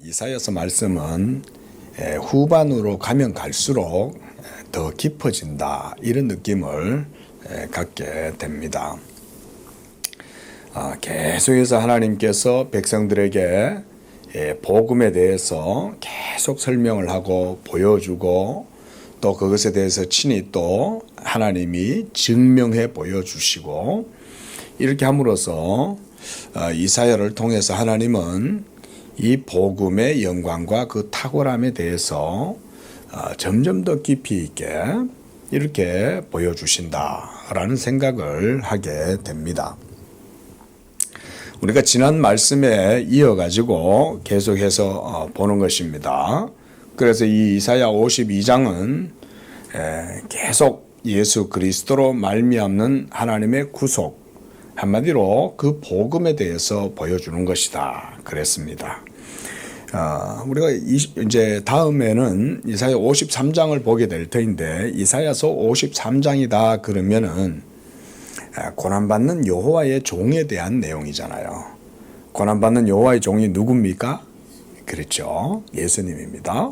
이사야서 말씀은 후반으로 가면 갈수록 더 깊어진다, 이런 느낌을 갖게 됩니다. 계속해서 하나님께서 백성들에게 복음에 대해서 계속 설명을 하고 보여주고, 또 그것에 대해서 친히 또 하나님이 증명해 보여주시고, 이렇게 함으로써 이사야를 통해서 하나님은 이 복음의 영광과 그 탁월함에 대해서 점점 더 깊이 있게 이렇게 보여주신다라는 생각을 하게 됩니다. 우리가 지난 말씀에 이어가지고 계속해서 보는 것입니다. 그래서 이 이사야 52장은 계속 예수 그리스도로 말미암는 하나님의 구속, 한마디로 그 복음에 대해서 보여주는 것이다, 그랬습니다. 우리가 이제 다음에는 이사야 53장을 보게 될 터인데, 이사야서 53장이다 그러면은 고난받는 여호와의 종에 대한 내용이잖아요. 고난받는 여호와의 종이 누굽니까? 그렇죠, 예수님입니다.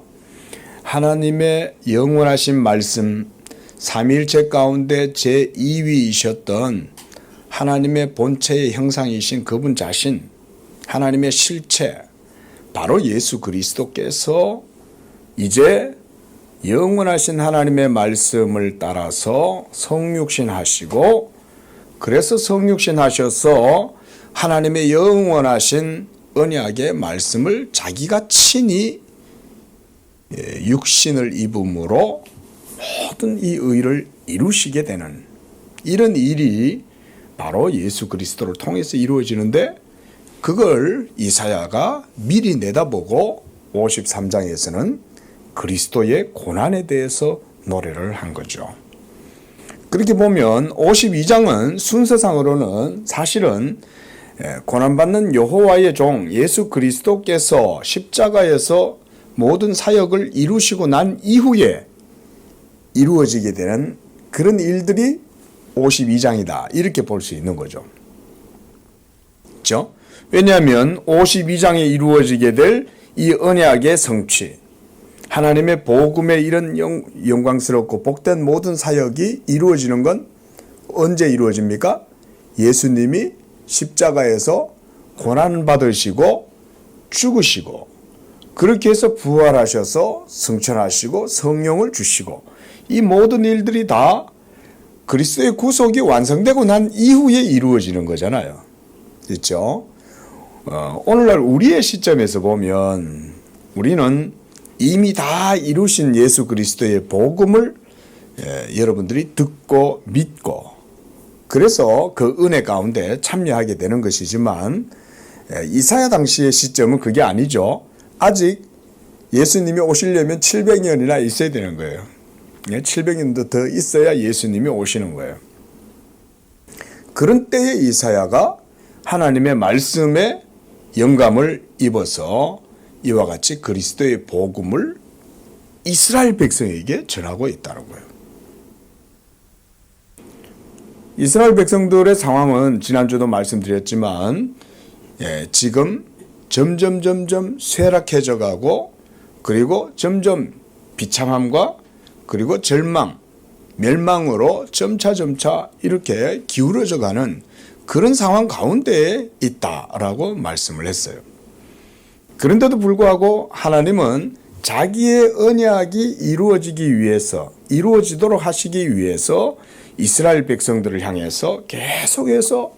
하나님의 영원하신 말씀, 삼위일체 가운데 제2위이셨던 하나님의 본체의 형상이신 그분 자신, 하나님의 실체, 바로 예수 그리스도께서 이제 영원하신 하나님의 말씀을 따라서 성육신 하시고, 그래서 성육신 하셔서 하나님의 영원하신 언약의 말씀을 자기가 친히 육신을 입음으로 모든 이 의를 이루시게 되는 이런 일이 바로 예수 그리스도를 통해서 이루어지는데, 그걸 이사야가 미리 내다보고 53장에서는 그리스도의 고난에 대해서 노래를 한 거죠. 그렇게 보면 52장은 순서상으로는 사실은 고난받는 여호와의 종 예수 그리스도께서 십자가에서 모든 사역을 이루시고 난 이후에 이루어지게 되는 그런 일들이 52장이다, 이렇게 볼 수 있는 거죠. 그렇죠? 왜냐하면 52장에 이루어지게 될 이 언약의 성취, 하나님의 복음의 이런 영광스럽고 복된 모든 사역이 이루어지는 건 언제 이루어집니까? 예수님이 십자가에서 고난받으시고 죽으시고, 그렇게 해서 부활하셔서 승천하시고 성령을 주시고, 이 모든 일들이 다 그리스도의 구속이 완성되고 난 이후에 이루어지는 거잖아요. 그렇죠? 오늘날 우리의 시점에서 보면 우리는 이미 다 이루신 예수 그리스도의 복음을 여러분들이 듣고 믿고, 그래서 그 은혜 가운데 참여하게 되는 것이지만, 이사야 당시의 시점은 그게 아니죠. 아직 예수님이 오시려면 700년이나 있어야 되는 거예요. 700년도 더 있어야 예수님이 오시는 거예요. 그런 때에 이사야가 하나님의 말씀에 영감을 입어서 이와 같이 그리스도의 복음을 이스라엘 백성에게 전하고 있다는 거예요. 이스라엘 백성들의 상황은 지난주도 말씀드렸지만 지금 점점 쇠락해져 가고, 그리고 점점 비참함과 그리고 절망, 멸망으로 점차 이렇게 기울어져 가는 그런 상황 가운데에 있다라고 말씀을 했어요. 그런데도 불구하고 하나님은 자기의 언약이 이루어지도록 하시기 위해서 이스라엘 백성들을 향해서 계속해서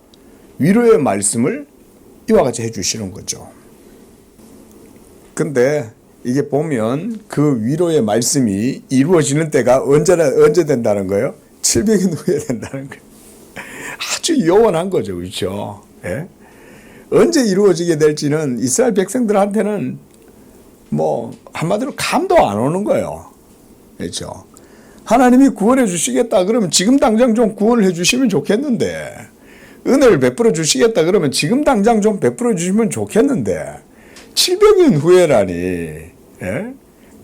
위로의 말씀을 이와 같이 해주시는 거죠. 근데 이게 보면 그 위로의 말씀이 이루어지는 때가 언제 된다는 거예요? 700년 후에 된다는 거예요. 아주 요원한 거죠. 그렇죠? 예? 언제 이루어지게 될지는 이스라엘 백성들한테는 한마디로 감도 안 오는 거예요. 그렇죠? 하나님이 구원해 주시겠다 그러면 지금 당장 좀 구원을 해 주시면 좋겠는데, 은혜를 베풀어 주시겠다 그러면 지금 당장 좀 베풀어 주시면 좋겠는데, 700년 후에라니. 예?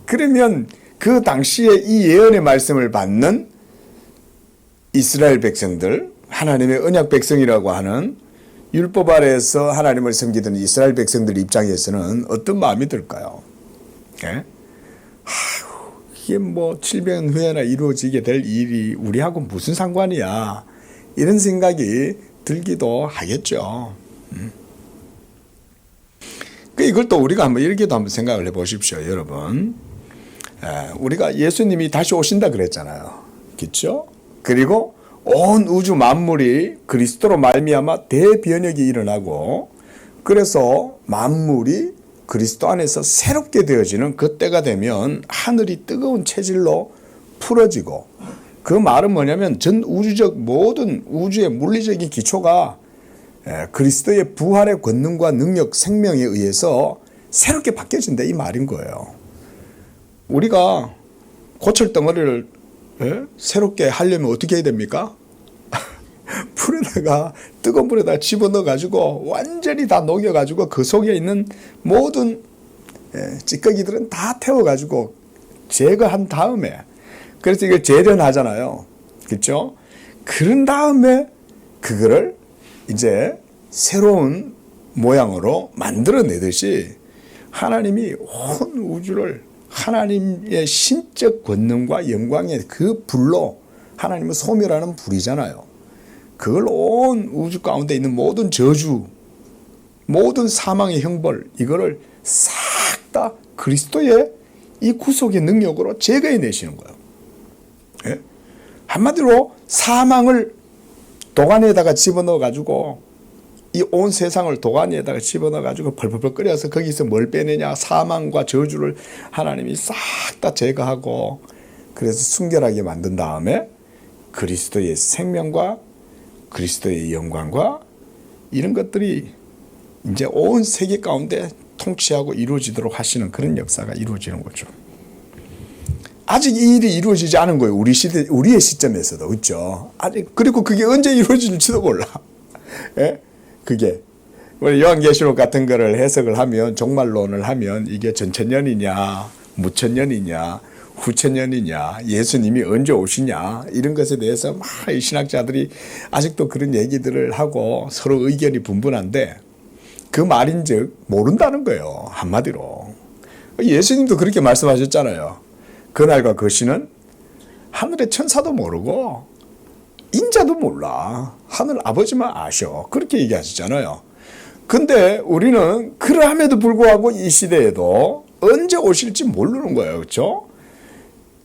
그러면 그 당시에 이 예언의 말씀을 받는 이스라엘 백성들, 하나님의 언약 백성이라고 하는 율법 아래에서 하나님을 섬기던 이스라엘 백성들 입장에서는 어떤 마음이 들까요? 예? 이게 뭐 700년 후에나 이루어지게 될 일이 우리하고 무슨 상관이야, 이런 생각이 들기도 하겠죠. 이걸 또 우리가 이렇게도 한번 생각을 해 보십시오, 여러분. 우리가 예수님이 다시 오신다 그랬잖아요. 그렇죠? 그리고 온 우주 만물이 그리스도로 말미암아 대변혁이 일어나고, 그래서 만물이 그리스도 안에서 새롭게 되어지는 그때가 되면 하늘이 뜨거운 체질로 풀어지고, 그 말은 뭐냐면 전 우주적 모든 우주의 물리적인 기초가 그리스도의 부활의 권능과 능력, 생명에 의해서 새롭게 바뀌어진다, 이 말인 거예요. 우리가 고철덩어리를 새롭게 하려면 어떻게 해야 됩니까? 불에다가, 뜨거운 불에다가 집어넣어 가지고 완전히 다 녹여 가지고 그 속에 있는 모든 찌꺼기들은 다 태워 가지고 제거한 다음에, 그래서 이걸 재련하잖아요. 그렇죠? 그런 다음에 그거를 이제 새로운 모양으로 만들어내듯이 하나님이 온 우주를 하나님의 신적 권능과 영광의 그 불로, 하나님은 소멸하는 불이잖아요. 그걸 온 우주 가운데 있는 모든 저주, 모든 사망의 형벌, 이거를 싹 다 그리스도의 이 구속의 능력으로 제거해 내시는 거예요. 예? 한마디로 사망을 도가니에다가 집어넣어 가지고, 이 온 세상을 도가니에다가 집어넣어 가지고 펄펄펄 끓여서 거기서 뭘 빼내냐, 사망과 저주를 하나님이 싹 다 제거하고, 그래서 순결하게 만든 다음에 그리스도의 생명과 그리스도의 영광과 이런 것들이 이제 온 세계 가운데 통치하고 이루어지도록 하시는 그런 역사가 이루어지는 거죠. 아직 이 일이 이루어지지 않은 거예요. 우리의 시점에서도. 그렇죠? 아직, 그리고 그게 언제 이루어질지도 몰라. 예? 그게. 우리 요한계시록 같은 거를 해석을 하면, 종말론을 하면 이게 전천년이냐, 무천년이냐, 후천년이냐, 예수님이 언제 오시냐, 이런 것에 대해서 막 이 신학자들이 아직도 그런 얘기들을 하고 서로 의견이 분분한데, 그 말인즉 모른다는 거예요, 한마디로. 예수님도 그렇게 말씀하셨잖아요. 그날과 그 시는 하늘의 천사도 모르고 인자도 몰라, 하늘 아버지만 아셔, 그렇게 얘기하셨잖아요. 근데 우리는 그러함에도 불구하고 이 시대에도 언제 오실지 모르는 거예요. 그렇죠?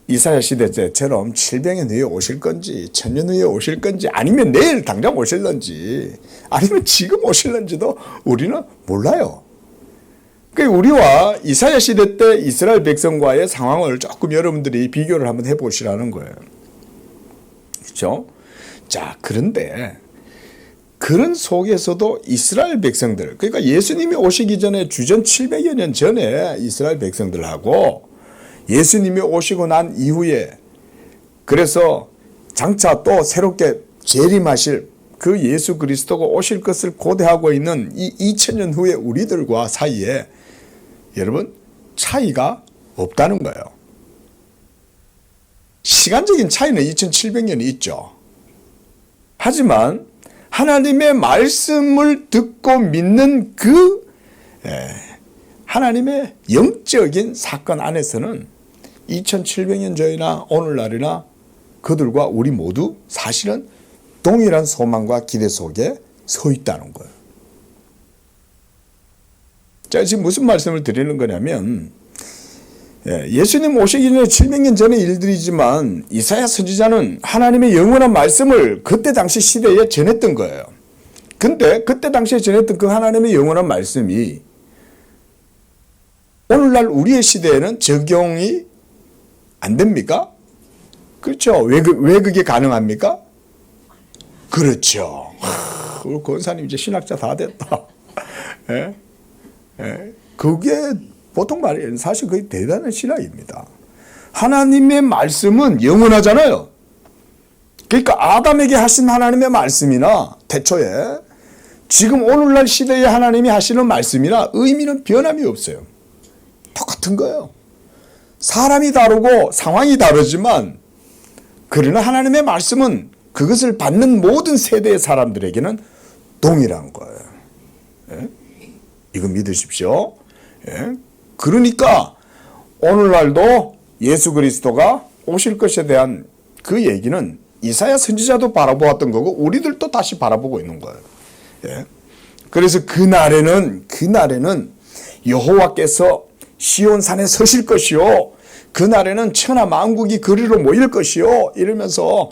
이사야 시대 때처럼 700년 후에 오실 건지, 1000년 후에 오실 건지, 아니면 내일 당장 오실런지, 아니면 지금 오실런지도 우리는 몰라요. 그러니까 우리와 이사야 시대 때 이스라엘 백성과의 상황을 조금 여러분들이 비교를 한번 해보시라는 거예요. 그렇죠? 자, 그런데 그런 속에서도 이스라엘 백성들, 그러니까 예수님이 오시기 전에 주전 700여 년 전에 이스라엘 백성들하고 예수님이 오시고 난 이후에, 그래서 장차 또 새롭게 재림하실 그 예수 그리스도가 오실 것을 고대하고 있는 이 2000년 후에 우리들과 사이에 여러분 차이가 없다는 거예요. 시간적인 차이는 2700년이 있죠. 하지만 하나님의 말씀을 듣고 믿는 그 하나님의 영적인 사건 안에서는 2700년 전이나 오늘날이나 그들과 우리 모두 사실은 동일한 소망과 기대 속에 서 있다는 거예요. 자, 지금 무슨 말씀을 드리는 거냐면, 예수님 오시기 전에 700년 전의 일들이지만 이사야 선지자는 하나님의 영원한 말씀을 그때 당시 시대에 전했던 거예요. 근데 그때 당시에 전했던 그 하나님의 영원한 말씀이 오늘날 우리의 시대에는 적용이 안 됩니까? 그렇죠. 왜 그게 가능합니까? 그렇죠. 우리 권사님 이제 신학자 다 됐다. 예? 예? 그게 보통 말이에요. 사실 그게 대단한 신학입니다. 하나님의 말씀은 영원하잖아요. 그러니까 아담에게 하신 하나님의 말씀이나 태초에 지금 오늘날 시대에 하나님이 하시는 말씀이나 의미는 변함이 없어요. 똑같은 거예요. 사람이 다르고 상황이 다르지만 그러나 하나님의 말씀은 그것을 받는 모든 세대의 사람들에게는 동일한 거예요. 예? 이거 믿으십시오. 예? 그러니까 오늘날도 예수 그리스도가 오실 것에 대한 그 얘기는 이사야 선지자도 바라보았던 거고 우리들도 다시 바라보고 있는 거예요. 예. 그래서 그날에는 여호와께서 시온산에 서실 것이요 그날에는 천하 만국이 그리로 모일 것이요 이러면서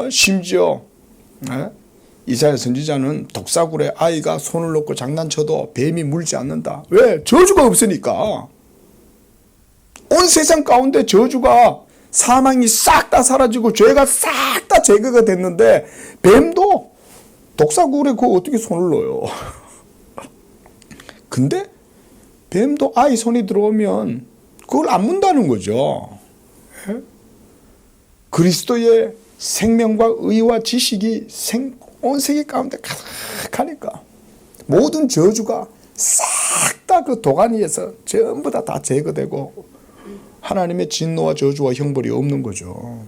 심지어 이사야 선지자는 독사굴에 아이가 손을 놓고 장난쳐도 뱀이 물지 않는다. 왜? 저주가 없으니까. 온 세상 가운데 저주가 사망이 싹 다 사라지고 죄가 싹 다 제거가 됐는데 뱀도 독사굴에 그거 어떻게 손을 넣어요? 근데 뱀도 아이 손이 들어오면 그걸 안 문다는 거죠. 그리스도의 생명과 의와 지식이 온 세계 가운데 가득하니까 모든 저주가 싹 다 그 도가니에서 전부 다 제거되고 하나님의 진노와 저주와 형벌이 없는 거죠.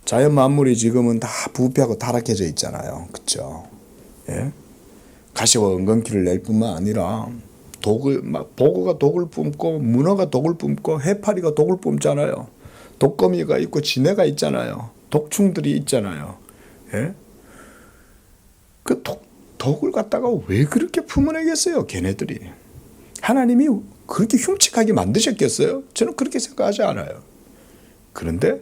자연 만물이 지금은 다 부패하고 타락해져 있잖아요. 그렇죠? 예? 가시와 은건키를 낼 뿐만 아니라 보고가 독을 뿜고 문어가 독을 뿜고 해파리가 독을 뿜잖아요. 독거미가 있고 지네가 있잖아요. 독충들이 있잖아요. 예? 그 독을 갖다가 왜 그렇게 품어내겠어요? 걔네들이. 하나님이 그렇게 흉측하게 만드셨겠어요? 저는 그렇게 생각하지 않아요. 그런데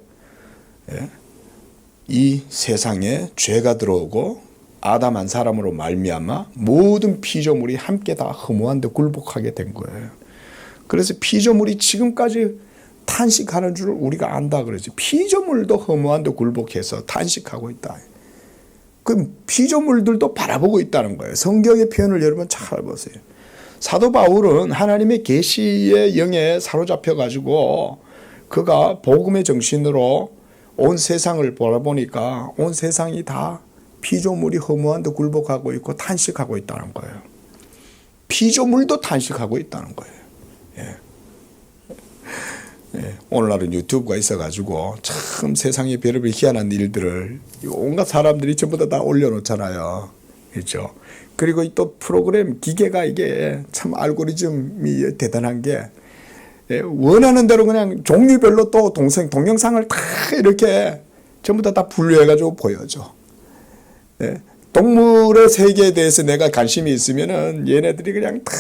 이 세상에 죄가 들어오고 아담 한 사람으로 말미암아 모든 피조물이 함께 다 허무한 데 굴복하게 된 거예요. 그래서 피조물이 지금까지 탄식하는 줄 우리가 안다 그러죠. 피조물도 허무한 데 굴복해서 탄식하고 있다. 그 피조물들도 바라보고 있다는 거예요. 성경의 표현을 여러분 잘 보세요. 사도 바울은 하나님의 계시의 영에 사로잡혀 가지고 그가 복음의 정신으로 온 세상을 바라보니까 온 세상이 다 피조물이 허무한 데 굴복하고 있고 탄식하고 있다는 거예요. 피조물도 탄식하고 있다는 거예요. 예. 예. 오늘날은 유튜브가 있어가지고 참 세상의 별의별 희한한 일들을 온갖 사람들이 전부 다 올려놓잖아요. 그렇죠? 그리고 또 프로그램 기계가 이게 참 알고리즘이 대단한 게 원하는 대로 그냥 종류별로 또 동영상을 다 이렇게 전부 다 분류해가지고 보여줘. 동물의 세계에 대해서 내가 관심이 있으면은 얘네들이 그냥 다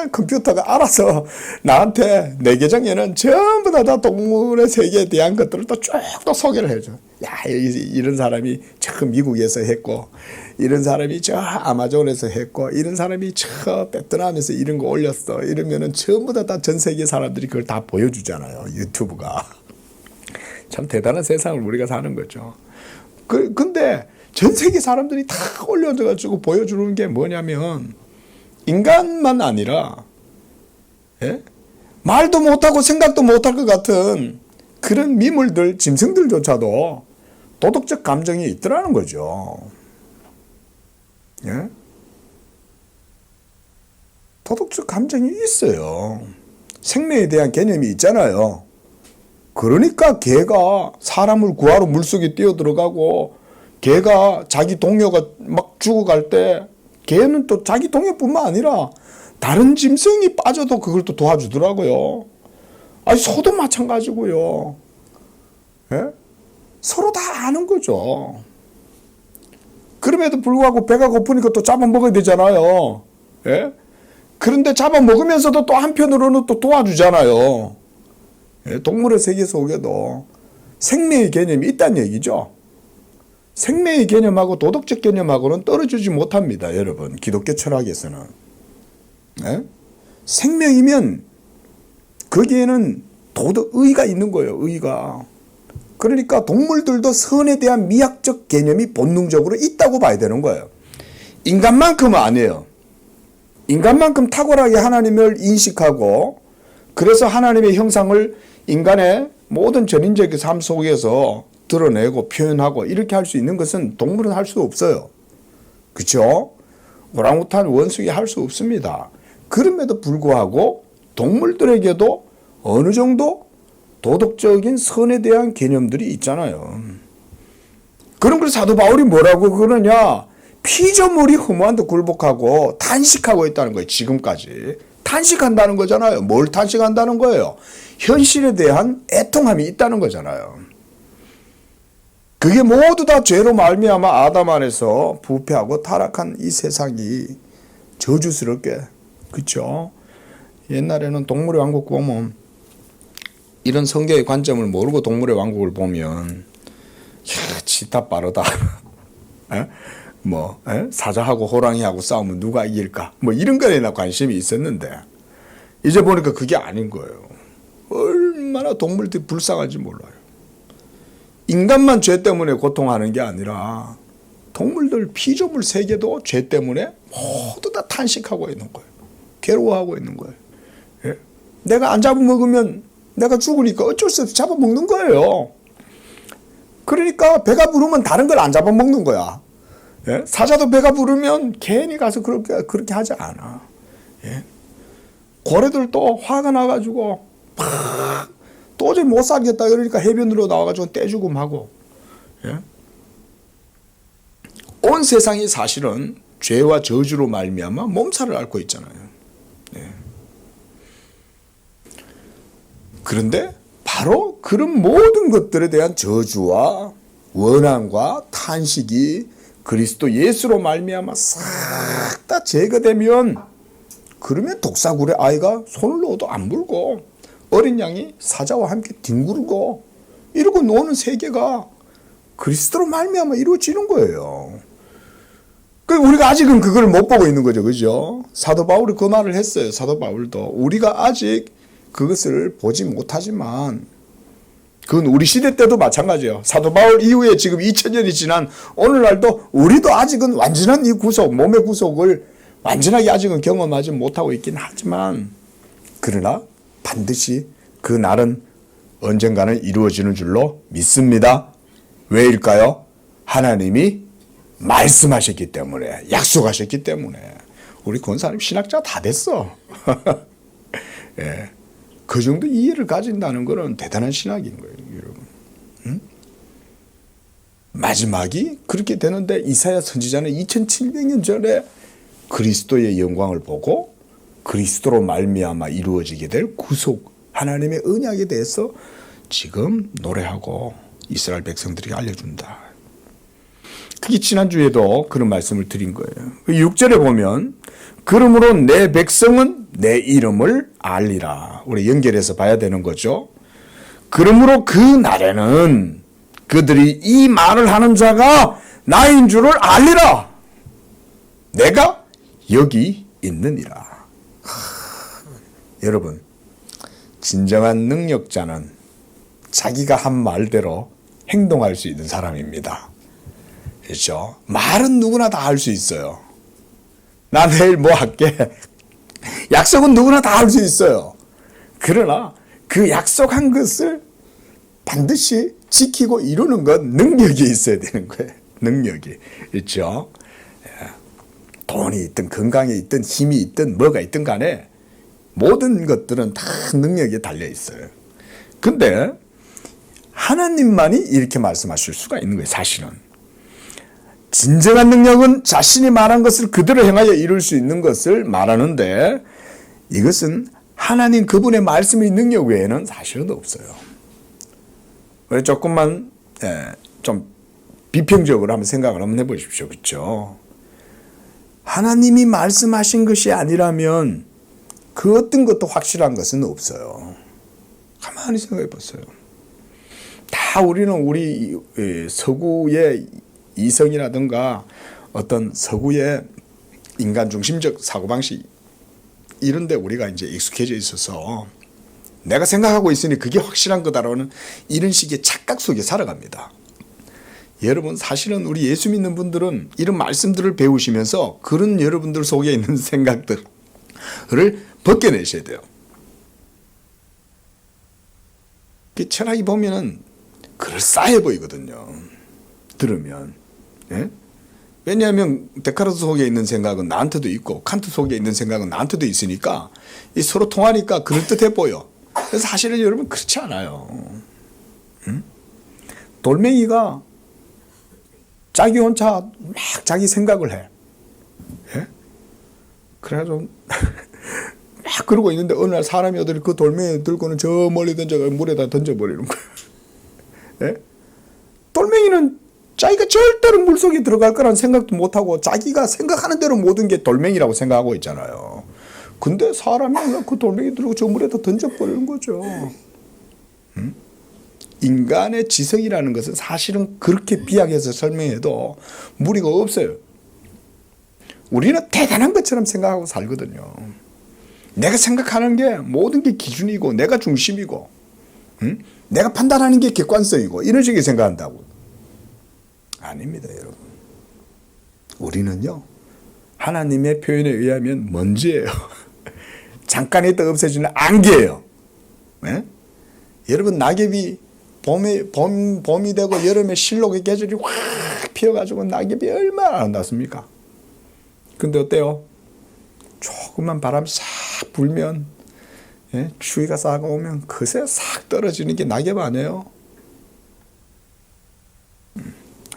컴퓨터가 알아서 나한테 내 계정에는 전부 다 동물의 세계에 대한 것들을 또 쭉 또 소개를 해줘. 야, 이런 사람이 저 미국에서 했고, 이런 사람이 저 아마존에서 했고, 이런 사람이 저 베트남에서 이런 거 올렸어. 이러면은 전부 다 전 세계 사람들이 그걸 다 보여주잖아요. 유튜브가. 참 대단한 세상을 우리가 사는 거죠. 근데 전 세계 사람들이 다 올려가지고 보여주는 게 뭐냐면 인간만 아니라 말도 못하고 생각도 못할 것 같은 그런 미물들, 짐승들조차도 도덕적 감정이 있더라는 거죠. 예? 도덕적 감정이 있어요. 생명에 대한 개념이 있잖아요. 그러니까 개가 사람을 구하러 물속에 뛰어들어가고 개가 자기 동료가 막 죽어갈 때 개는 또 자기 동료뿐만 아니라 다른 짐승이 빠져도 그걸 또 도와주더라고요. 아니 소도 마찬가지고요. 예? 서로 다 아는 거죠. 그럼에도 불구하고 배가 고프니까 또 잡아먹어야 되잖아요. 예? 그런데 잡아먹으면서도 또 한편으로는 또 도와주잖아요. 예? 동물의 세계 속에도 생명의 개념이 있다는 얘기죠. 생명의 개념하고 도덕적 개념하고는 떨어지지 못합니다. 여러분, 기독교 철학에서는. 예? 생명이면 거기에는 의가 있는 거예요. 의가. 그러니까 동물들도 선에 대한 미학적 개념이 본능적으로 있다고 봐야 되는 거예요. 인간만큼은 아니에요. 인간만큼 탁월하게 하나님을 인식하고 그래서 하나님의 형상을 인간의 모든 전인적 삶 속에서 드러내고 표현하고 이렇게 할 수 있는 것은 동물은 할 수 없어요. 그렇죠? 오랑우탄, 원숭이 할 수 없습니다. 그럼에도 불구하고 동물들에게도 어느 정도 도덕적인 선에 대한 개념들이 있잖아요. 그럼 그 사도 바울이 뭐라고 그러냐? 피조물이 허무한 데 굴복하고 탄식하고 있다는 거예요. 지금까지. 탄식한다는 거잖아요. 뭘 탄식한다는 거예요? 현실에 대한 애통함이 있다는 거잖아요. 그게 모두 다 죄로 말미암아 아담 안에서 부패하고 타락한 이 세상이 저주스럽게, 그렇죠? 옛날에는 동물의 왕국 보면 이런 성경의 관점을 모르고 동물의 왕국을 보면 치타 빠르다. 사자하고 호랑이하고 싸우면 누가 이길까? 이런 거에나 관심이 있었는데 이제 보니까 그게 아닌 거예요. 얼마나 동물들이 불쌍한지 몰라요. 인간만 죄 때문에 고통하는 게 아니라 동물들 피조물 세계도 죄 때문에 모두 다 탄식하고 있는 거예요. 괴로워하고 있는 거예요. 예? 내가 안 잡아먹으면 내가 죽으니까 어쩔 수 없이 잡아먹는 거예요. 그러니까 배가 부르면 다른 걸 안 잡아먹는 거야. 예? 사자도 배가 부르면 괜히 가서 그렇게 하지 않아. 예? 고래들도 화가 나가지고 막 도저히 못 살겠다 그러니까 해변으로 나와가지고 떼죽음하고. 예? 온 세상이 사실은 죄와 저주로 말미암아 몸살을 앓고 있잖아요. 예. 그런데 바로 그런 모든 것들에 대한 저주와 원한과 탄식이 그리스도 예수로 말미암아 싹 다 제거되면, 그러면 독사굴의 아이가 손을 넣어도 안 물고 어린 양이 사자와 함께 뒹굴고 이러고 노는 세계가 그리스도로 말미암아 이루어지는 거예요. 우리가 아직은 그걸 못 보고 있는 거죠. 그죠? 사도 바울이 그 말을 했어요. 사도 바울도 우리가 아직 그것을 보지 못하지만, 그건 우리 시대 때도 마찬가지예요. 사도 바울 이후에 지금 2000년이 지난 오늘날도 우리도 아직은 완전한 이 구속, 몸의 구속을 완전하게 아직은 경험하지 못하고 있긴 하지만, 그러나 반드시 그 날은 언젠가는 이루어지는 줄로 믿습니다. 왜일까요? 하나님이 말씀하셨기 때문에, 약속하셨기 때문에. 우리 권사님 신학자 다 됐어. 예. 그 정도 이해를 가진다는 것은 대단한 신학인 거예요, 여러분. 응? 마지막이 그렇게 되는데 이사야 선지자는 2700년 전에 그리스도의 영광을 보고 그리스도로 말미암아 이루어지게 될 구속, 하나님의 언약에 대해서 지금 노래하고 이스라엘 백성들에게 알려준다. 그게 지난주에도 그런 말씀을 드린 거예요. 6절에 보면 그러므로 내 백성은 내 이름을 알리라. 우리 연결해서 봐야 되는 거죠. 그러므로 그 날에는 그들이 이 말을 하는 자가 나인 줄을 알리라. 내가 여기 있느니라. 여러분, 진정한 능력자는 자기가 한 말대로 행동할 수 있는 사람입니다. 그렇죠? 말은 누구나 다 할 수 있어요. 나 내일 뭐 할게. 약속은 누구나 다 할 수 있어요. 그러나 그 약속한 것을 반드시 지키고 이루는 건 능력이 있어야 되는 거예요. 능력이. 그렇죠? 돈이 있든 건강이 있든 힘이 있든 뭐가 있든 간에 모든 것들은 다 능력에 달려 있어요. 근데 하나님만이 이렇게 말씀하실 수가 있는 거예요. 사실은. 진정한 능력은 자신이 말한 것을 그대로 행하여 이룰 수 있는 것을 말하는데, 이것은 하나님 그분의 말씀의 능력 외에는 사실은 없어요. 왜 조금만 좀 비평적으로 한번 생각을 한번 해보십시오. 그렇죠? 하나님이 말씀하신 것이 아니라면 그 어떤 것도 확실한 것은 없어요. 가만히 생각해 보세요. 다 우리는 우리 서구의 이성이라든가 어떤 서구의 인간 중심적 사고방식 이런 데 우리가 이제 익숙해져 있어서 내가 생각하고 있으니 그게 확실한 거다라는 이런 식의 착각 속에 살아갑니다. 여러분, 사실은 우리 예수 믿는 분들은 이런 말씀들을 배우시면서 그런 여러분들 속에 있는 생각들을 벗겨내셔야 돼요. 철학이 보면은 그럴싸해 보이거든요. 들으면. 예? 왜냐하면 데카르트 속에 있는 생각은 나한테도 있고 칸트 속에 있는 생각은 나한테도 있으니까 이 서로 통하니까 그럴듯해 보여. 그래서 사실은 여러분 그렇지 않아요. 응? 돌멩이가 자기 혼자 막 자기 생각을 해. 예? 그래가지고 막 그러고 있는데 어느 날 사람이 어디 그 돌멩이 들고는 저 멀리 던져가 물에다 던져버리는 거예요. 예? 돌멩이는 자기가 절대로 물속에 들어갈 거라는 생각도 못하고 자기가 생각하는 대로 모든 게 돌멩이라고 생각하고 있잖아요. 근데 사람이 그 돌멩이 들고 저 물에다 던져버리는 거죠. 인간의 지성이라는 것은 사실은 그렇게 비약해서 설명해도 무리가 없어요. 우리는 대단한 것처럼 생각하고 살거든요. 내가 생각하는 게 모든 게 기준이고 내가 중심이고 내가 판단하는 게 객관성이고 이런 식으로 생각한다고. 아닙니다, 여러분. 우리는요, 하나님의 표현에 의하면 먼지예요. 잠깐 있다 없어지는 안개예요. 네? 여러분, 낙엽이 봄이 되고 여름에 실록의 계절이 확 피어가지고 낙엽이 얼마나 아름답습니까? 근데 어때요? 조금만 바람 싹 불면, 예? 추위가 싹 오면 그새 싹 떨어지는 게 낙엽 아니에요?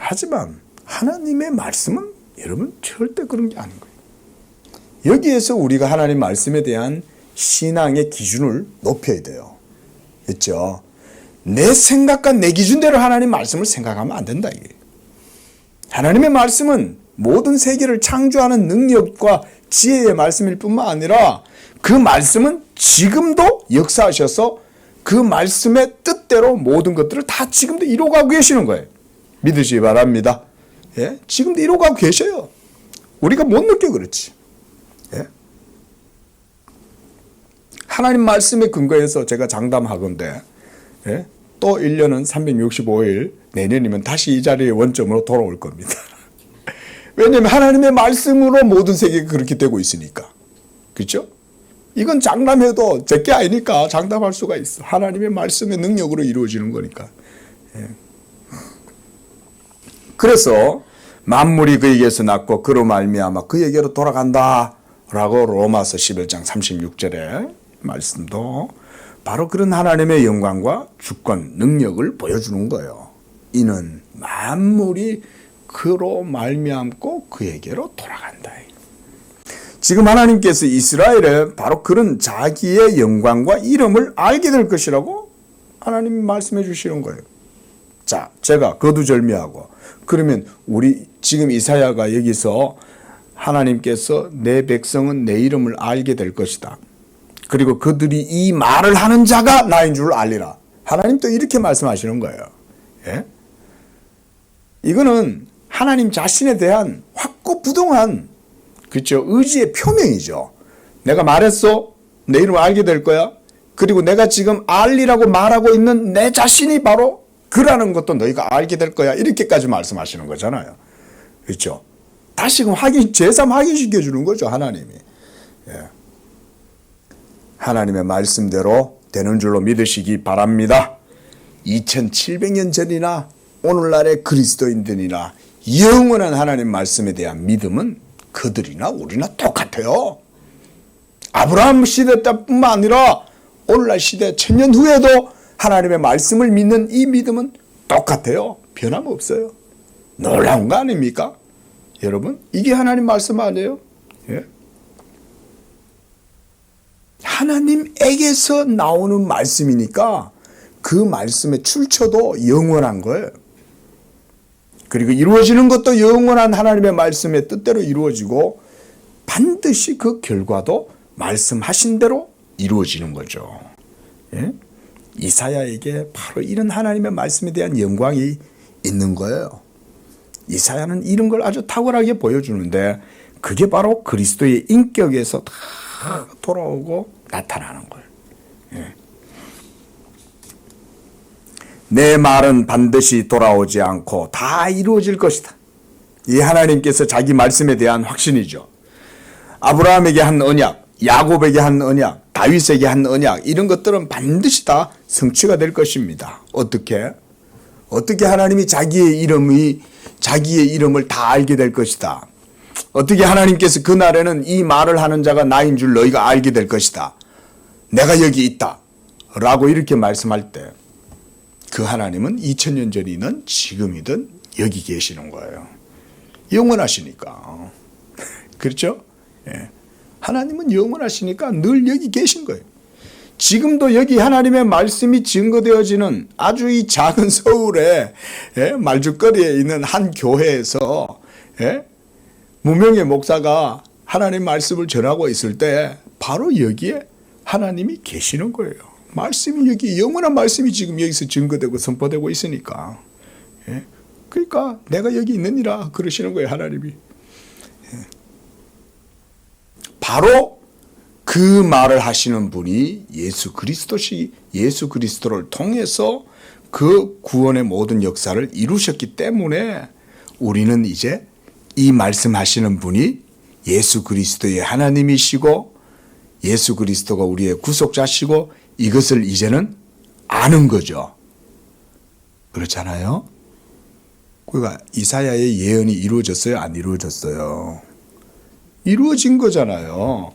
하지만 하나님의 말씀은 여러분 절대 그런 게 아닌 거예요. 여기에서 우리가 하나님 말씀에 대한 신앙의 기준을 높여야 돼요. 그렇죠? 내 생각과 내 기준대로 하나님 말씀을 생각하면 안 된다, 이게. 하나님의 말씀은 모든 세계를 창조하는 능력과 지혜의 말씀일 뿐만 아니라 그 말씀은 지금도 역사하셔서 그 말씀의 뜻대로 모든 것들을 다 지금도 이루어가고 계시는 거예요. 믿으시기 바랍니다. 예? 지금도 이루어가고 계셔요. 우리가 못 느껴 그렇지. 예? 하나님 말씀에 근거해서 제가 장담하건대, 예? 또 1년은 365일, 내년이면 다시 이 자리의 원점으로 돌아올 겁니다. 왜냐하면 하나님의 말씀으로 모든 세계가 그렇게 되고 있으니까. 그렇죠? 이건 장담해도 제게 아니니까 장담할 수가 있어. 하나님의 말씀의 능력으로 이루어지는 거니까. 예. 그래서 만물이 그에게서 났고 그로 말미암아 그에게로 돌아간다 라고 로마서 11장 36절의 말씀도 바로 그런 하나님의 영광과 주권, 능력을 보여주는 거예요. 이는 만물이 그로 말미암고 그에게로 돌아간다. 지금 하나님께서 이스라엘에 바로 그런 자기의 영광과 이름을 알게 될 것이라고 하나님이 말씀해 주시는 거예요. 자, 제가 거두절미하고 그러면 우리 지금 이사야가 여기서 하나님께서 내 백성은 내 이름을 알게 될 것이다. 그리고 그들이 이 말을 하는 자가 나인 줄 알리라. 하나님 또 이렇게 말씀하시는 거예요. 예? 이거는 하나님 자신에 대한 확고부동한 그렇죠? 의지의 표명이죠. 내가 말했어. 내 이름을 알게 될 거야. 그리고 내가 지금 알리라고 말하고 있는 내 자신이 바로 그라는 것도 너희가 알게 될 거야. 이렇게까지 말씀하시는 거잖아요. 그렇죠? 다시금 제3 확인시켜 주는 거죠. 하나님이. 예. 하나님의 말씀대로 되는 줄로 믿으시기 바랍니다. 2700년 전이나 오늘날의 그리스도인들이나 영원한 하나님 말씀에 대한 믿음은 그들이나 우리나 똑같아요. 아브라함 시대 때뿐만 아니라 오늘날 시대 1000년 후에도 하나님의 말씀을 믿는 이 믿음은 똑같아요. 변함없어요. 놀라운 거 아닙니까? 여러분, 이게 하나님 말씀 아니에요? 예? 하나님에게서 나오는 말씀이니까 그 말씀의 출처도 영원한 거예요. 그리고 이루어지는 것도 영원한 하나님의 말씀의 뜻대로 이루어지고 반드시 그 결과도 말씀하신 대로 이루어지는 거죠. 예? 이사야에게 바로 이런 하나님의 말씀에 대한 영광이 있는 거예요. 이사야는 이런 걸 아주 탁월하게 보여주는데 그게 바로 그리스도의 인격에서 다 돌아오고 나타나는 거예요. 예. 내 말은 반드시 돌아오지 않고 다 이루어질 것이다. 이 하나님께서 자기 말씀에 대한 확신이죠. 아브라함에게 한 언약, 야곱에게 한 언약, 다윗에게 한 언약 이런 것들은 반드시 다 성취가 될 것입니다. 어떻게 하나님이 자기의 이름을 다 알게 될 것이다. 어떻게 하나님께서 그날에는 이 말을 하는 자가 나인 줄 너희가 알게 될 것이다. 내가 여기 있다. 라고 이렇게 말씀할 때 그 하나님은 2000년 전이든 지금이든 여기 계시는 거예요. 영원하시니까. 그렇죠? 예. 하나님은 영원하시니까 늘 여기 계신 거예요. 지금도 여기 하나님의 말씀이 증거되어지는 아주 이 작은 서울의 말죽거리에 있는 한 교회에서 무명의 목사가 하나님 말씀을 전하고 있을 때 바로 여기에 하나님이 계시는 거예요. 말씀이 여기 영원한 말씀이 지금 여기서 증거되고 선포되고 있으니까. 그러니까 내가 여기 있느니라 그러시는 거예요, 하나님이. 바로 그 말을 하시는 분이 예수 그리스도를 통해서 그 구원의 모든 역사를 이루셨기 때문에 우리는 이제 이 말씀하시는 분이 예수 그리스도의 하나님이시고 예수 그리스도가 우리의 구속자시고 이것을 이제는 아는 거죠. 그렇잖아요. 그러니까 이사야의 예언이 이루어졌어요? 안 이루어졌어요? 이루어진 거잖아요.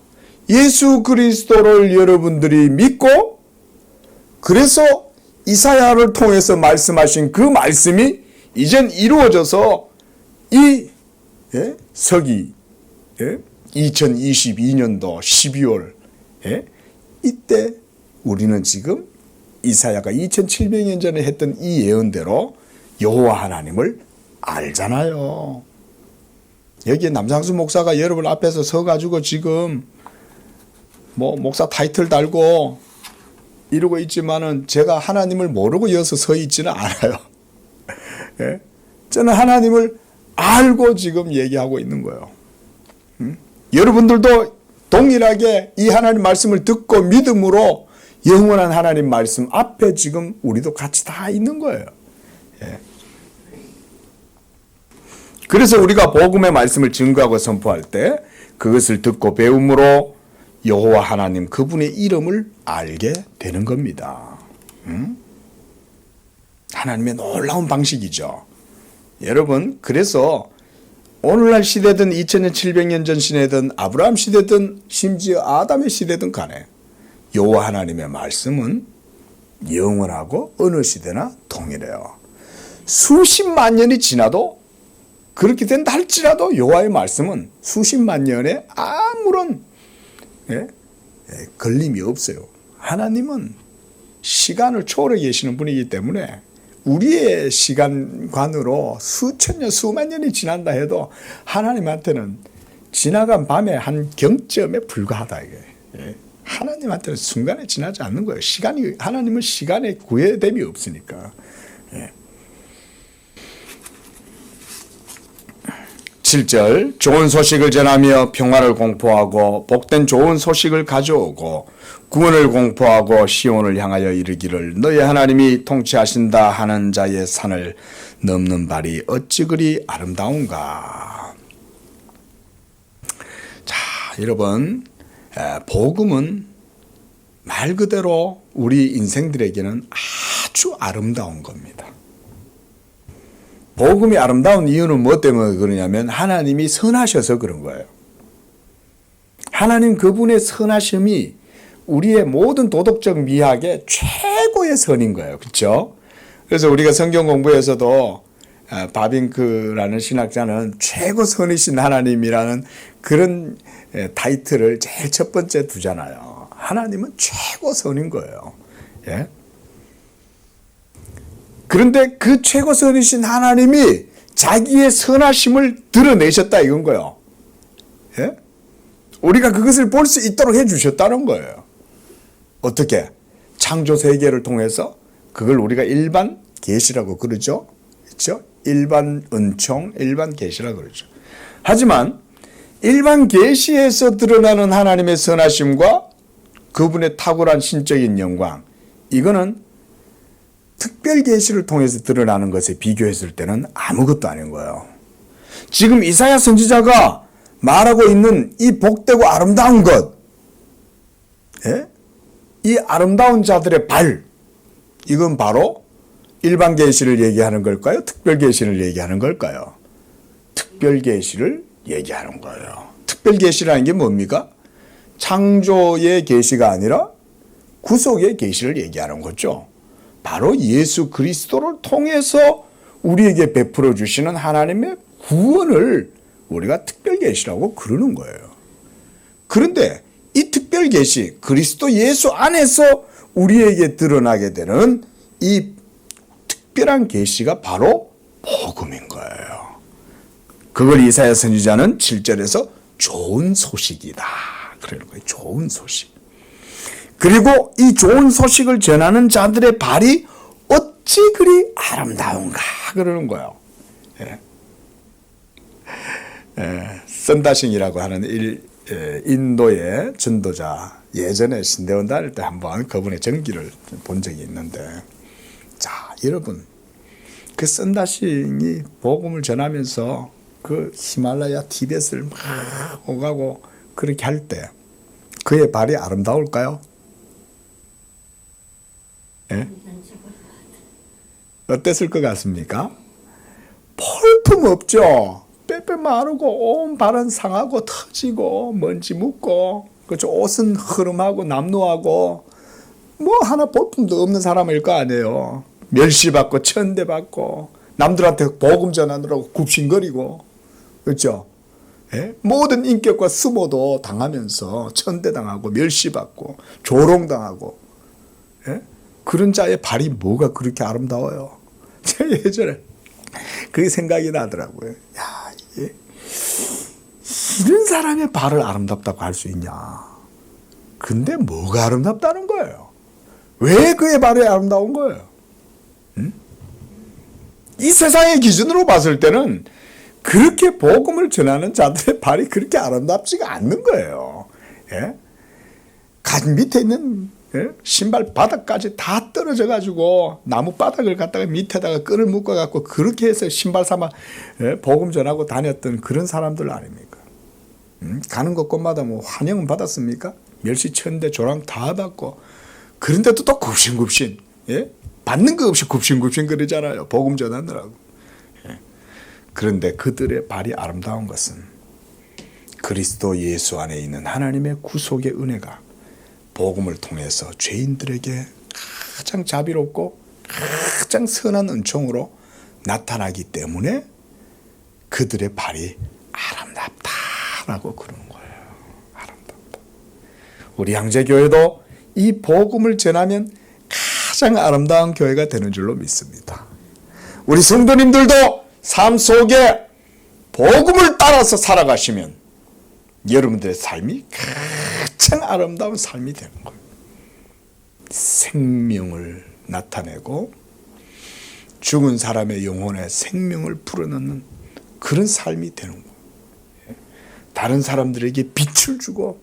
예수 그리스도를 여러분들이 믿고 그래서 이사야를 통해서 말씀하신 그 말씀이 이젠 이루어져서 이 서기 2022년도 12월 이때 우리는 지금 이사야가 2700년 전에 했던 이 예언대로 여호와 하나님을 알잖아요. 여기에 남상수 목사가 여러분 앞에서 서가지고 지금 뭐 목사 타이틀 달고 이러고 있지만은 제가 하나님을 모르고 여기서 서 있지는 않아요. 저는 하나님을 알고 지금 얘기하고 있는 거예요. 여러분들도 동일하게 이 하나님 말씀을 듣고 믿음으로 영원한 하나님 말씀 앞에 지금 우리도 같이 다 있는 거예요. 그래서 우리가 복음의 말씀을 증거하고 선포할 때 그것을 듣고 배움으로 여호와 하나님 그분의 이름을 알게 되는 겁니다. 하나님의 놀라운 방식이죠. 여러분, 그래서 오늘날 시대든 2000년 700년 전 시대든 아브라함 시대든 심지어 아담의 시대든 간에 여호와 하나님의 말씀은 영원하고 어느 시대나 동일해요. 수십만 년이 지나도 그렇게 된다 할지라도 여호와의 말씀은 수십만 년에 아무런 걸림이 없어요. 하나님은 시간을 초월해 계시는 분이기 때문에 우리의 시간관으로 수천 년, 수만 년이 지난다 해도 하나님한테는 지나간 밤의 한 경점에 불과하다. 이게. 하나님한테는 순간에 지나지 않는 거예요. 하나님은 시간에 구애됨이 없으니까. 7절 좋은 소식을 전하며 평화를 공포하고 복된 좋은 소식을 가져오고 구원을 공포하고 시온을 향하여 이르기를 너희 하나님이 통치하신다 하는 자의 산을 넘는 발이 어찌 그리 아름다운가. 자, 여러분, 복음은 말 그대로 우리 인생들에게는 아주 아름다운 겁니다. 복음이 아름다운 이유는 무엇 때문에 그러냐면 하나님이 선하셔서 그런 거예요. 하나님 그분의 선하심이 우리의 모든 도덕적 미학의 최고의 선인 거예요. 그렇죠? 그래서 우리가 성경 공부에서도 바빙크라는 신학자는 최고 선이신 하나님이라는 그런 타이틀을 제일 첫 번째 두잖아요. 하나님은 최고 선인 거예요. 예? 그런데 그 최고 선이신 하나님이 자기의 선하심을 드러내셨다 이건 거예요. 예? 우리가 그것을 볼 수 있도록 해주셨다는 거예요. 어떻게? 창조 세계를 통해서 그걸 우리가 일반 계시라고 그러죠. 그렇죠? 일반 은총, 일반 계시라고 그러죠. 하지만 일반 계시에서 드러나는 하나님의 선하심과 그분의 탁월한 신적인 영광, 이거는 특별 계시를 통해서 드러나는 것에 비교했을 때는 아무것도 아닌 거예요. 지금 이사야 선지자가 말하고 있는 이 복되고 아름다운 것, 이 아름다운 자들의 발, 이건 바로 일반 계시를 얘기하는 걸까요? 특별 계시를 얘기하는 걸까요? 특별 계시를 얘기하는 거예요. 특별 계시라는 게 뭡니까? 창조의 계시가 아니라 구속의 계시를 얘기하는 거죠. 바로 예수 그리스도를 통해서 우리에게 베풀어 주시는 하나님의 구원을 우리가 특별 계시라고 그러는 거예요. 그런데 이 특별 계시, 그리스도 예수 안에서 우리에게 드러나게 되는 이 특별한 계시가 바로 복음인 거예요. 그걸 이사야 선지자는 7절에서 좋은 소식이다 그러는 거예요. 좋은 소식. 그리고 이 좋은 소식을 전하는 자들의 발이 어찌 그리 아름다운가 그러는 거예요. 선다싱이라고 하는 인도의 전도자, 예전에 신대원 다닐 때 한번 그분의 전기를 본 적이 있는데, 자 여러분, 그 선다싱이 복음을 전하면서 그 히말라야 티벳을 막 오가고 그렇게 할 때 그의 발이 아름다울까요? 예? 어땠을 것 같습니까? 볼품 없죠. 빼빼 마르고 온 발은 상하고 터지고 먼지 묻고, 그렇죠. 옷은 흐름하고 남루하고 뭐 하나 볼품도 없는 사람일 거 아니에요. 멸시받고 천대받고 남들한테 복음 전하느라고 굽신거리고, 그렇죠. 예? 모든 인격과 수모도 당하면서 천대당하고 멸시받고 조롱당하고, 예? 그런 자의 발이 뭐가 그렇게 아름다워요. 제가 예전에 그게 생각이 나더라고요. 야, 이게 이런 사람의 발을 아름답다고 할 수 있냐. 근데 뭐가 아름답다는 거예요? 왜 그의 발이 아름다운 거예요? 응? 이 세상의 기준으로 봤을 때는 그렇게 복음을 전하는 자들의 발이 그렇게 아름답지가 않는 거예요. 예? 가슴 밑에 있는, 예? 신발 바닥까지 다 떨어져 가지고 나무 바닥을 갖다가 밑에다가 끈을 묶어 갖고 그렇게 해서 신발 삼아, 예? 복음 전하고 다녔던 그런 사람들 아닙니까? 가는 곳곳마다 뭐 환영은 받았습니까? 멸시 천대 조랑 다 받고, 그런데도 또 굽신굽신, 예? 받는 거 없이 굽신굽신 그러잖아요. 복음 전하느라고. 예? 그런데 그들의 발이 아름다운 것은 그리스도 예수 안에 있는 하나님의 구속의 은혜가 복음을 통해서 죄인들에게 가장 자비롭고 가장 선한 은총으로 나타나기 때문에 그들의 발이 아름답다라고 그러는 거예요. 아름답다. 우리 양재교회도 이 복음을 전하면 가장 아름다운 교회가 되는 줄로 믿습니다. 우리 성도님들도 삶 속에 복음을 따라서 살아가시면 여러분들의 삶이 가장 아름다운 삶이 되는 거예요. 생명을 나타내고 죽은 사람의 영혼에 생명을 불어넣는 그런 삶이 되는 거예요. 다른 사람들에게 빛을 주고,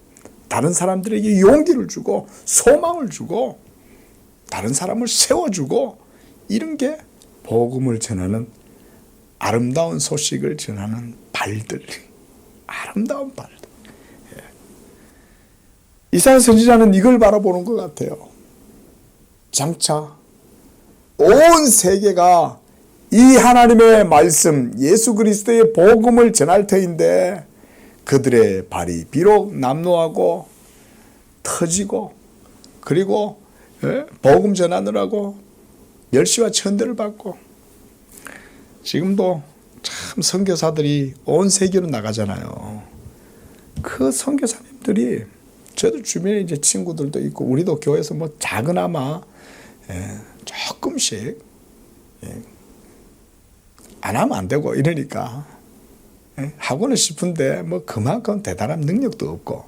다른 사람들에게 용기를 주고, 소망을 주고, 다른 사람을 세워주고, 이런 게 복음을 전하는, 아름다운 소식을 전하는 발들, 아름다운 발들. 이사야 선지자는 이걸 바라보는 것 같아요. 장차 온 세계가 이 하나님의 말씀, 예수 그리스도의 복음을 전할 터인데 그들의 발이 비록 남루하고 터지고, 그리고 복음 전하느라고 멸시와 천대를 받고, 지금도 참 선교사들이 온 세계로 나가잖아요. 그 선교사님들이, 저도 주변에 이제 친구들도 있고 우리도 교회에서 뭐 작은아마 조금씩 안 하면 안 되고 이러니까 하고는 싶은데 뭐 그만큼 대단한 능력도 없고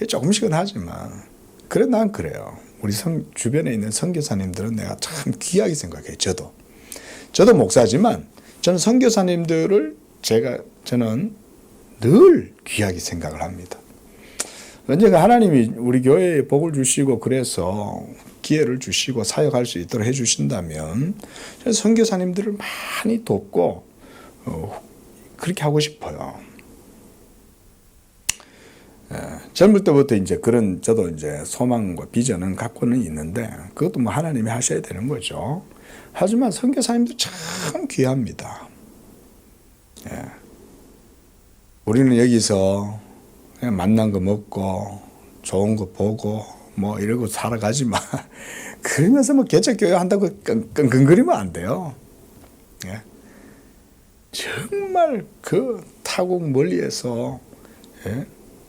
조금씩은 하지만, 그래 난 그래요. 우리 주변에 있는 선교사님들은 내가 참 귀하게 생각해요. 저도 목사지만 저는 선교사님들을 저는 늘 귀하게 생각을 합니다. 언젠가 하나님이 우리 교회에 복을 주시고 그래서 기회를 주시고 사역할 수 있도록 해주신다면 저는 선교사님들을 많이 돕고 그렇게 하고 싶어요. 젊을 때부터 이제 그런 저도 이제 소망과 비전은 갖고는 있는데 그것도 뭐 하나님이 하셔야 되는 거죠. 하지만 선교사님도 참 귀합니다. 우리는 여기서 그냥 만난 거 먹고 좋은 거 보고 뭐 이러고 살아가지만 그러면서 뭐 개척교회 한다고 끙끙거리면 안 돼요. 정말 그 타국 멀리에서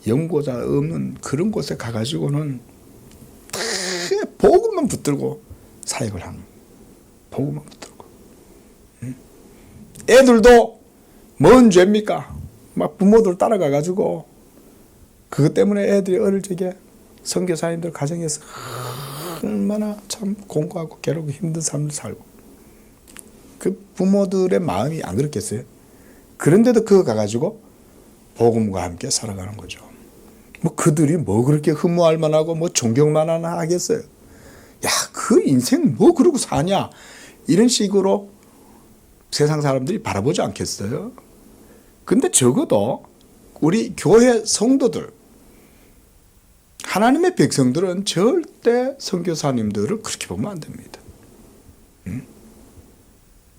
연고자 없는 그런 곳에 가가지고는 복음만 붙들고 사역을 하는, 복음만 붙들고. 애들도 뭔 죄입니까? 막 부모들 따라가가지고 그것 때문에 애들이 어릴 적에 선교사님들 가정에서 얼마나 참 공부하고 괴롭고 힘든 삶을 살고, 그 부모들의 마음이 안 그렇겠어요? 그런데도 그거 가가지고 복음과 함께 살아가는 거죠. 뭐 그들이 뭐 그렇게 흠모할 만하고 뭐 존경만 하나 하겠어요? 야, 그 인생 뭐 그러고 사냐? 이런 식으로 세상 사람들이 바라보지 않겠어요? 근데 적어도 우리 교회 성도들, 하나님의 백성들은 절대 선교사님들을 그렇게 보면 안 됩니다.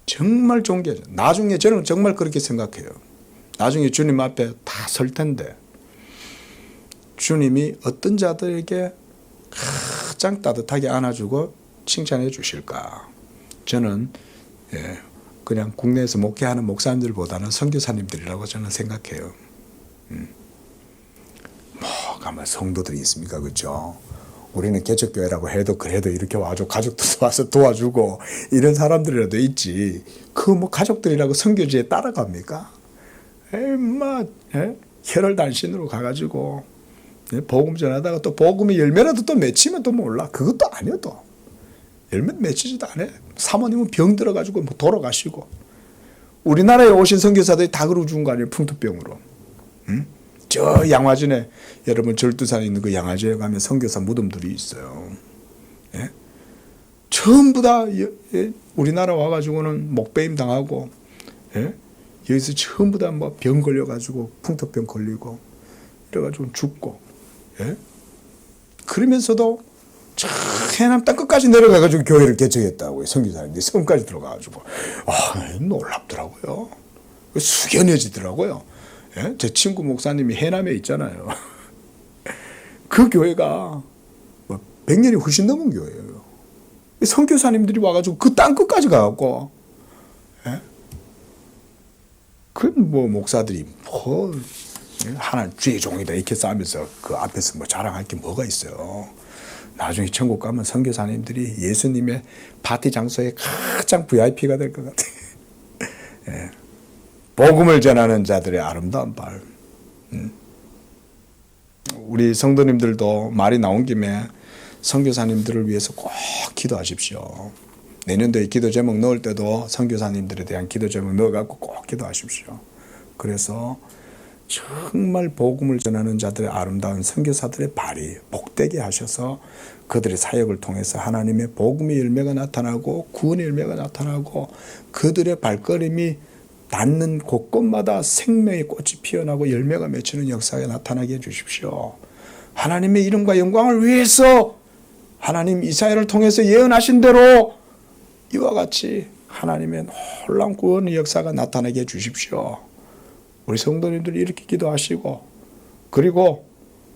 정말 존경해요. 나중에 저는 정말 그렇게 생각해요. 나중에 주님 앞에 다 설 텐데 주님이 어떤 자들에게 가장 따뜻하게 안아주고 칭찬해 주실까? 저는 그냥 국내에서 목회하는 목사님들보다는 선교사님들이라고 저는 생각해요. 뭐 가만 성도들이 있습니까, 그렇죠? 우리는 개척교회라고 해도 그래도 이렇게 와줘 가족도 와서 도와주고 이런 사람들이라도 있지. 그 뭐 가족들이라고 선교지에 따라갑니까? 혈혈단신으로 가가지고 복음 전하다가 또 복음의 열매라도 또 맺히면 또 몰라. 그것도 아니어도 열매 맺히지도 않아. 사모님은 병 들어가지고 뭐 돌아가시고. 우리나라에 오신 선교사들이 다 그러고 죽은 거 아니에요, 풍토병으로. 저 양화진에, 여러분 절두산에 있는 그 양화진에 가면 선교사 무덤들이 있어요. 예? 전부 다 우리나라 와가지고는 목배임 당하고, 예? 여기서 전부 다 뭐 병 걸려가지고 풍토병 걸리고 이래가지고 죽고, 예? 그러면서도 저 해남 땅 끝까지 내려가가지고 교회를 개척했다고요. 선교사님들이 섬까지 들어가가지고. 놀랍더라고요. 숙연해지더라고요. 예? 제 친구 목사님이 해남에 있잖아요. 그 교회가 100년이 훨씬 넘은 교회예요. 선교사님들이 와가지고 그 땅 끝까지 가갖고, 예? 그 뭐 목사들이 뭐 하나님 주의 종이다 이렇게 싸면서 그 앞에서 뭐 자랑할 게 뭐가 있어요. 나중에 천국 가면 선교사님들이 예수님의 파티 장소에 가장 VIP가 될 것 같아요. 예. 복음을 전하는 자들의 아름다운 발. 우리 성도님들도 말이 나온 김에 선교사님들을 위해서 꼭 기도하십시오. 내년도에 기도 제목 넣을 때도 선교사님들에 대한 기도 제목 넣어갖고 꼭 기도하십시오. 그래서 정말 복음을 전하는 자들의 아름다운 선교사들의 발이 복되게 하셔서 그들의 사역을 통해서 하나님의 복음의 열매가 나타나고 구원의 열매가 나타나고 그들의 발걸음이 닿는 곳곳마다 생명의 꽃이 피어나고 열매가 맺히는 역사가 나타나게 해주십시오. 하나님의 이름과 영광을 위해서 하나님 이사야를 통해서 예언하신 대로 이와 같이 하나님의 놀라운 구원의 역사가 나타나게 해주십시오. 우리 성도님들이 이렇게 기도하시고, 그리고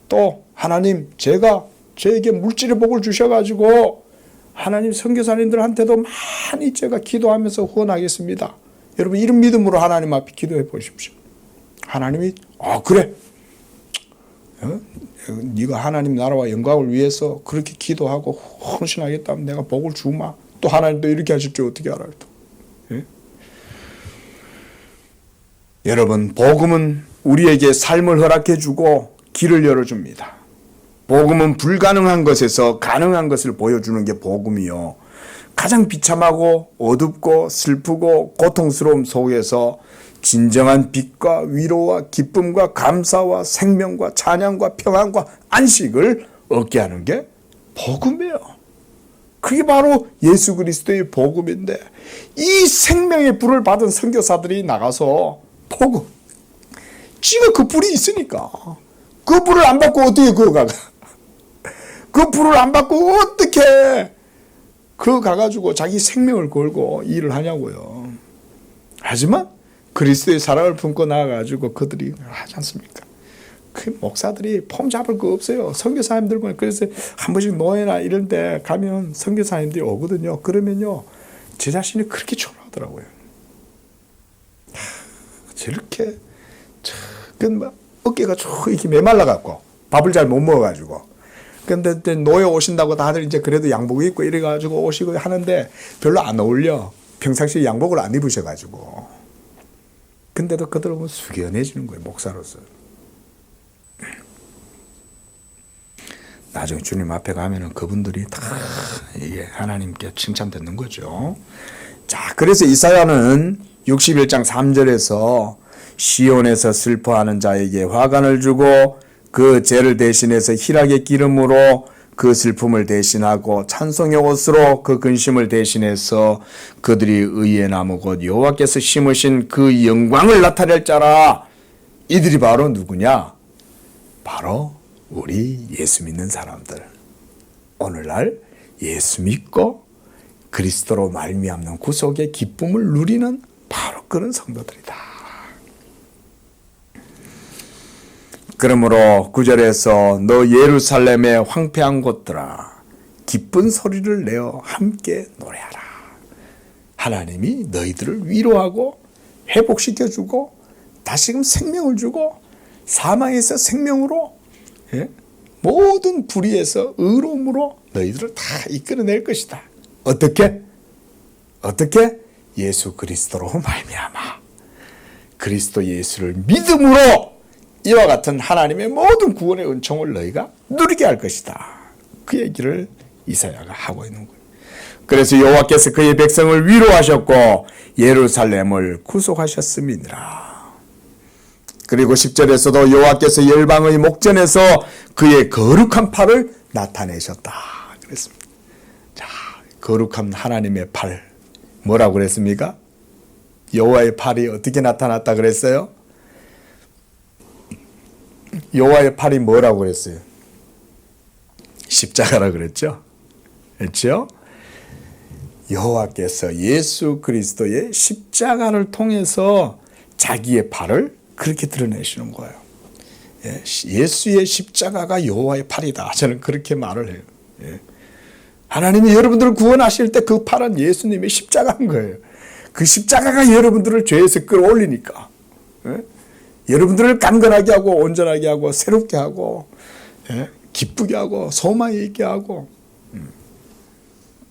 또 하나님 저에게 물질의 복을 주셔가지고 하나님 선교사님들한테도 많이 제가 기도하면서 후원하겠습니다. 여러분 이런 믿음으로 하나님 앞에 기도해 보십시오. 하나님이 그래, 네가 하나님 나라와 영광을 위해서 그렇게 기도하고 헌신하겠다면 내가 복을 주마. 또 하나님도 이렇게 하실 줄 어떻게 알아요? 또. 예? 여러분 복음은 우리에게 삶을 허락해 주고 길을 열어줍니다. 복음은 불가능한 것에서 가능한 것을 보여주는 게 복음이요. 가장 비참하고 어둡고 슬프고 고통스러움 속에서 진정한 빛과 위로와 기쁨과 감사와 생명과 찬양과 평안과 안식을 얻게 하는 게 복음이에요. 그게 바로 예수 그리스도의 복음인데, 이 생명의 불을 받은 선교사들이 나가서 복음, 지가 그 불이 있으니까 그 불을 안 받고 어떻게 그거 가가? 그 불을 안 받고 어떻게 그 가가지고 자기 생명을 걸고 일을 하냐고요. 하지만 그리스도의 사랑을 품고 나가가지고 그들이 하지 않습니까? 그 목사들이 폼 잡을 거 없어요. 선교사님들 보면 그래서 한 번씩 노예나 이런 데 가면 선교사님들이 오거든요. 그러면요 제 자신이 그렇게 초라하더라고요. 저렇게 어깨가 쭉 이렇게 메말라갖고 밥을 잘 못 먹어가지고. 근데 노예 오신다고 다들 이제 그래도 양복 입고 이래가지고 오시고 하는데 별로 안 어울려. 평상시에 양복을 안 입으셔가지고. 근데도 그들은 뭐 숙연해지는 거예요, 목사로서. 나중에 주님 앞에 가면은 그분들이 다 이게 하나님께 칭찬받는 거죠. 자, 그래서 이사야는 61장 3절에서 시온에서 슬퍼하는 자에게 화관을 주고 그 죄를 대신해서 희락의 기름으로 그 슬픔을 대신하고 찬송의 옷으로 그 근심을 대신해서 그들이 의의 나무 곧 여호와께서 심으신 그 영광을 나타낼 자라. 이들이 바로 누구냐? 바로 우리 예수 믿는 사람들. 오늘날 예수 믿고 그리스도로 말미암는 구속의 기쁨을 누리는 바로 그런 성도들이다. 그러므로 9절에서 너 예루살렘의 황폐한 곳들아 기쁜 소리를 내어 함께 노래하라. 하나님이 너희들을 위로하고 회복시켜주고 다시금 생명을 주고 사망에서 생명으로 모든 불의에서 의로움으로 너희들을 다 이끌어낼 것이다. 어떻게? 예수 그리스도로 말미암아 그리스도 예수를 믿음으로 이와 같은 하나님의 모든 구원의 은총을 너희가 누리게 할 것이다. 그 얘기를 이사야가 하고 있는 거예요. 그래서 여호와께서 그의 백성을 위로하셨고 예루살렘을 구속하셨음이니라. 그리고 10절에서도 여호와께서 열방의 목전에서 그의 거룩한 팔을 나타내셨다. 그랬습니다. 자, 거룩한 하나님의 팔 뭐라고 그랬습니까? 여호와의 팔이 어떻게 나타났다 그랬어요? 여호와의 팔이 뭐라고 그랬어요? 십자가라 그랬죠? 그렇죠? 여호와께서 예수 그리스도의 십자가를 통해서 자기의 팔을 그렇게 드러내시는 거예요. 예수의 십자가가 여호와의 팔이다. 저는 그렇게 말을 해요. 하나님이 여러분들을 구원하실 때 그 팔은 예수님의 십자가인 거예요. 그 십자가가 여러분들을 죄에서 끌어올리니까. 여러분들을 강건하게 하고 온전하게 하고 새롭게 하고 기쁘게 하고 소망이 있게 하고.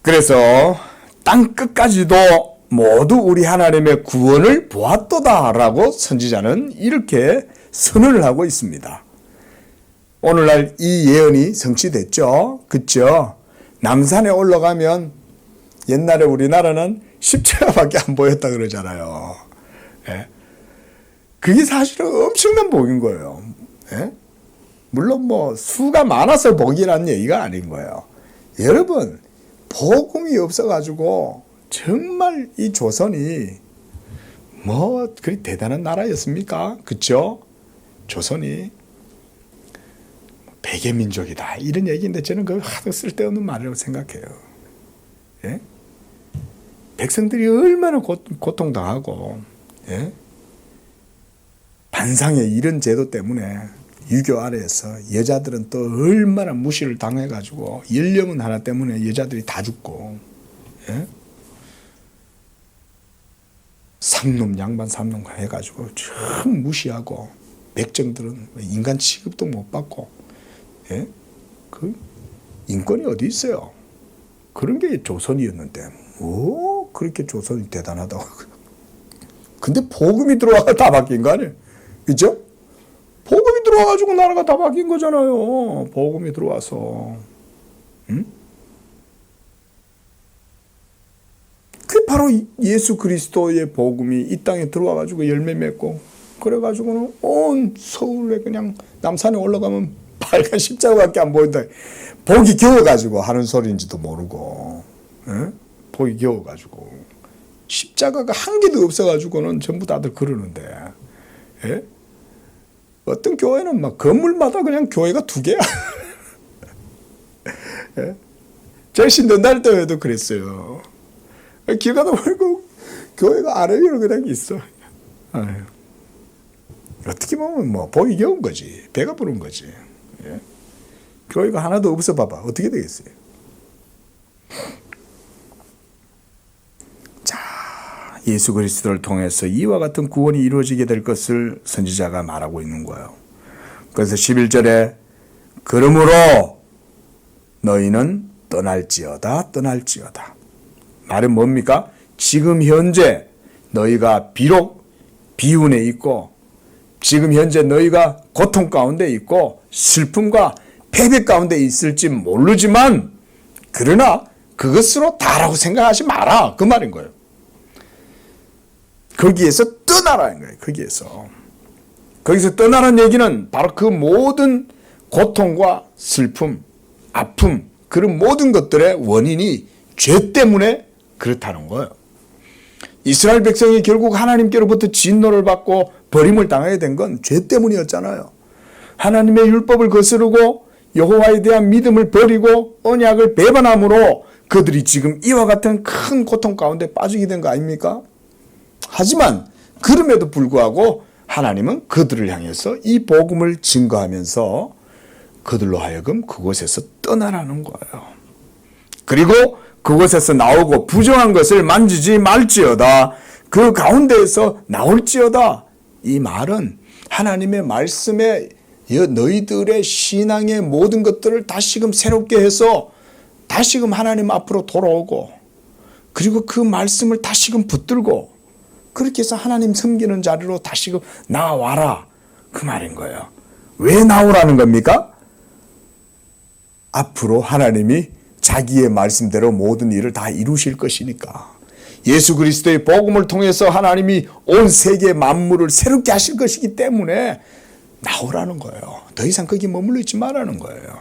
그래서 땅 끝까지도 모두 우리 하나님의 구원을 보았도다라고 선지자는 이렇게 선언을 하고 있습니다. 오늘날 이 예언이 성취됐죠. 그렇죠? 남산에 올라가면 옛날에 우리나라는 십자가밖에 안 보였다 그러잖아요. 그게 사실은 엄청난 복인 거예요. 물론 뭐 수가 많아서 복이라는 얘기가 아닌 거예요. 여러분 복음이 없어가지고 정말 이 조선이 뭐 그리 대단한 나라였습니까? 그렇죠? 조선이 백예민족이다 이런 얘기인데 저는 그거 하도 쓸데없는 말이라고 생각해요. 백성들이 얼마나 고통당하고 반상의 이런 제도 때문에 유교 아래에서 여자들은 또 얼마나 무시를 당해가지고 연령은 하나 때문에 여자들이 다 죽고 삼놈 양반 삼놈 해가지고 참 무시하고 백정들은 인간 취급도 못 받고 그 인권이 어디 있어요? 그런 게 조선이었는데 뭐 그렇게 조선이 대단하다고. 근데 복음이 들어와서 다 바뀐 거 아니에요? 그죠? 복음이 들어와가지고 나라가 다 바뀐 거잖아요. 복음이 들어와서. 그게 바로 예수 그리스도의 복음이 이 땅에 들어와가지고 열매 맺고 그래가지고는 온 서울에 그냥 남산에 올라가면 빨간 십자가밖에 안 보인다. 복이 겨워가지고 하는 소리인지도 모르고 복이 겨워가지고 십자가가 한 개도 없어가지고는 전부 다들 그러는데 어떤 교회는 막 건물마다 그냥 교회가 2개야. 제 신년날 때에도 그랬어요. 길 가다 보니까 교회가 아래 위로 그냥 있어. 아유. 어떻게 보면 뭐 복이 겨운 거지. 배가 부른 거지. 교회가 하나도 없어 봐봐. 어떻게 되겠어요? 자, 예수 그리스도를 통해서 이와 같은 구원이 이루어지게 될 것을 선지자가 말하고 있는 거예요. 그래서 11절에 그러므로 너희는 떠날지어다 떠날지어다. 말은 뭡니까? 지금 현재 너희가 비록 비운에 있고 지금 현재 너희가 고통 가운데 있고 슬픔과 패배 가운데 있을지 모르지만 그러나 그것으로 다라고 생각하지 마라. 그 말인 거예요. 거기에서 떠나라는 거예요. 거기서 떠나라는 얘기는 바로 그 모든 고통과 슬픔, 아픔, 그런 모든 것들의 원인이 죄 때문에 그렇다는 거예요. 이스라엘 백성이 결국 하나님께로부터 진노를 받고 버림을 당하게 된 건 죄 때문이었잖아요. 하나님의 율법을 거스르고 여호와에 대한 믿음을 버리고 언약을 배반함으로 그들이 지금 이와 같은 큰 고통 가운데 빠지게 된 거 아닙니까? 하지만 그럼에도 불구하고 하나님은 그들을 향해서 이 복음을 증거하면서 그들로 하여금 그곳에서 떠나라는 거예요. 그리고 그곳에서 나오고 부정한 것을 만지지 말지어다. 그 가운데에서 나올지어다. 이 말은 하나님의 말씀에 너희들의 신앙의 모든 것들을 다시금 새롭게 해서 다시금 하나님 앞으로 돌아오고 그리고 그 말씀을 다시금 붙들고 그렇게 해서 하나님 섬기는 자리로 다시금 나와라. 그 말인 거예요. 왜 나오라는 겁니까? 앞으로 하나님이 자기의 말씀대로 모든 일을 다 이루실 것이니까. 예수 그리스도의 복음을 통해서 하나님이 온 세계 만물을 새롭게 하실 것이기 때문에 나오라는 거예요. 더 이상 거기 머물러 있지 말라는 거예요.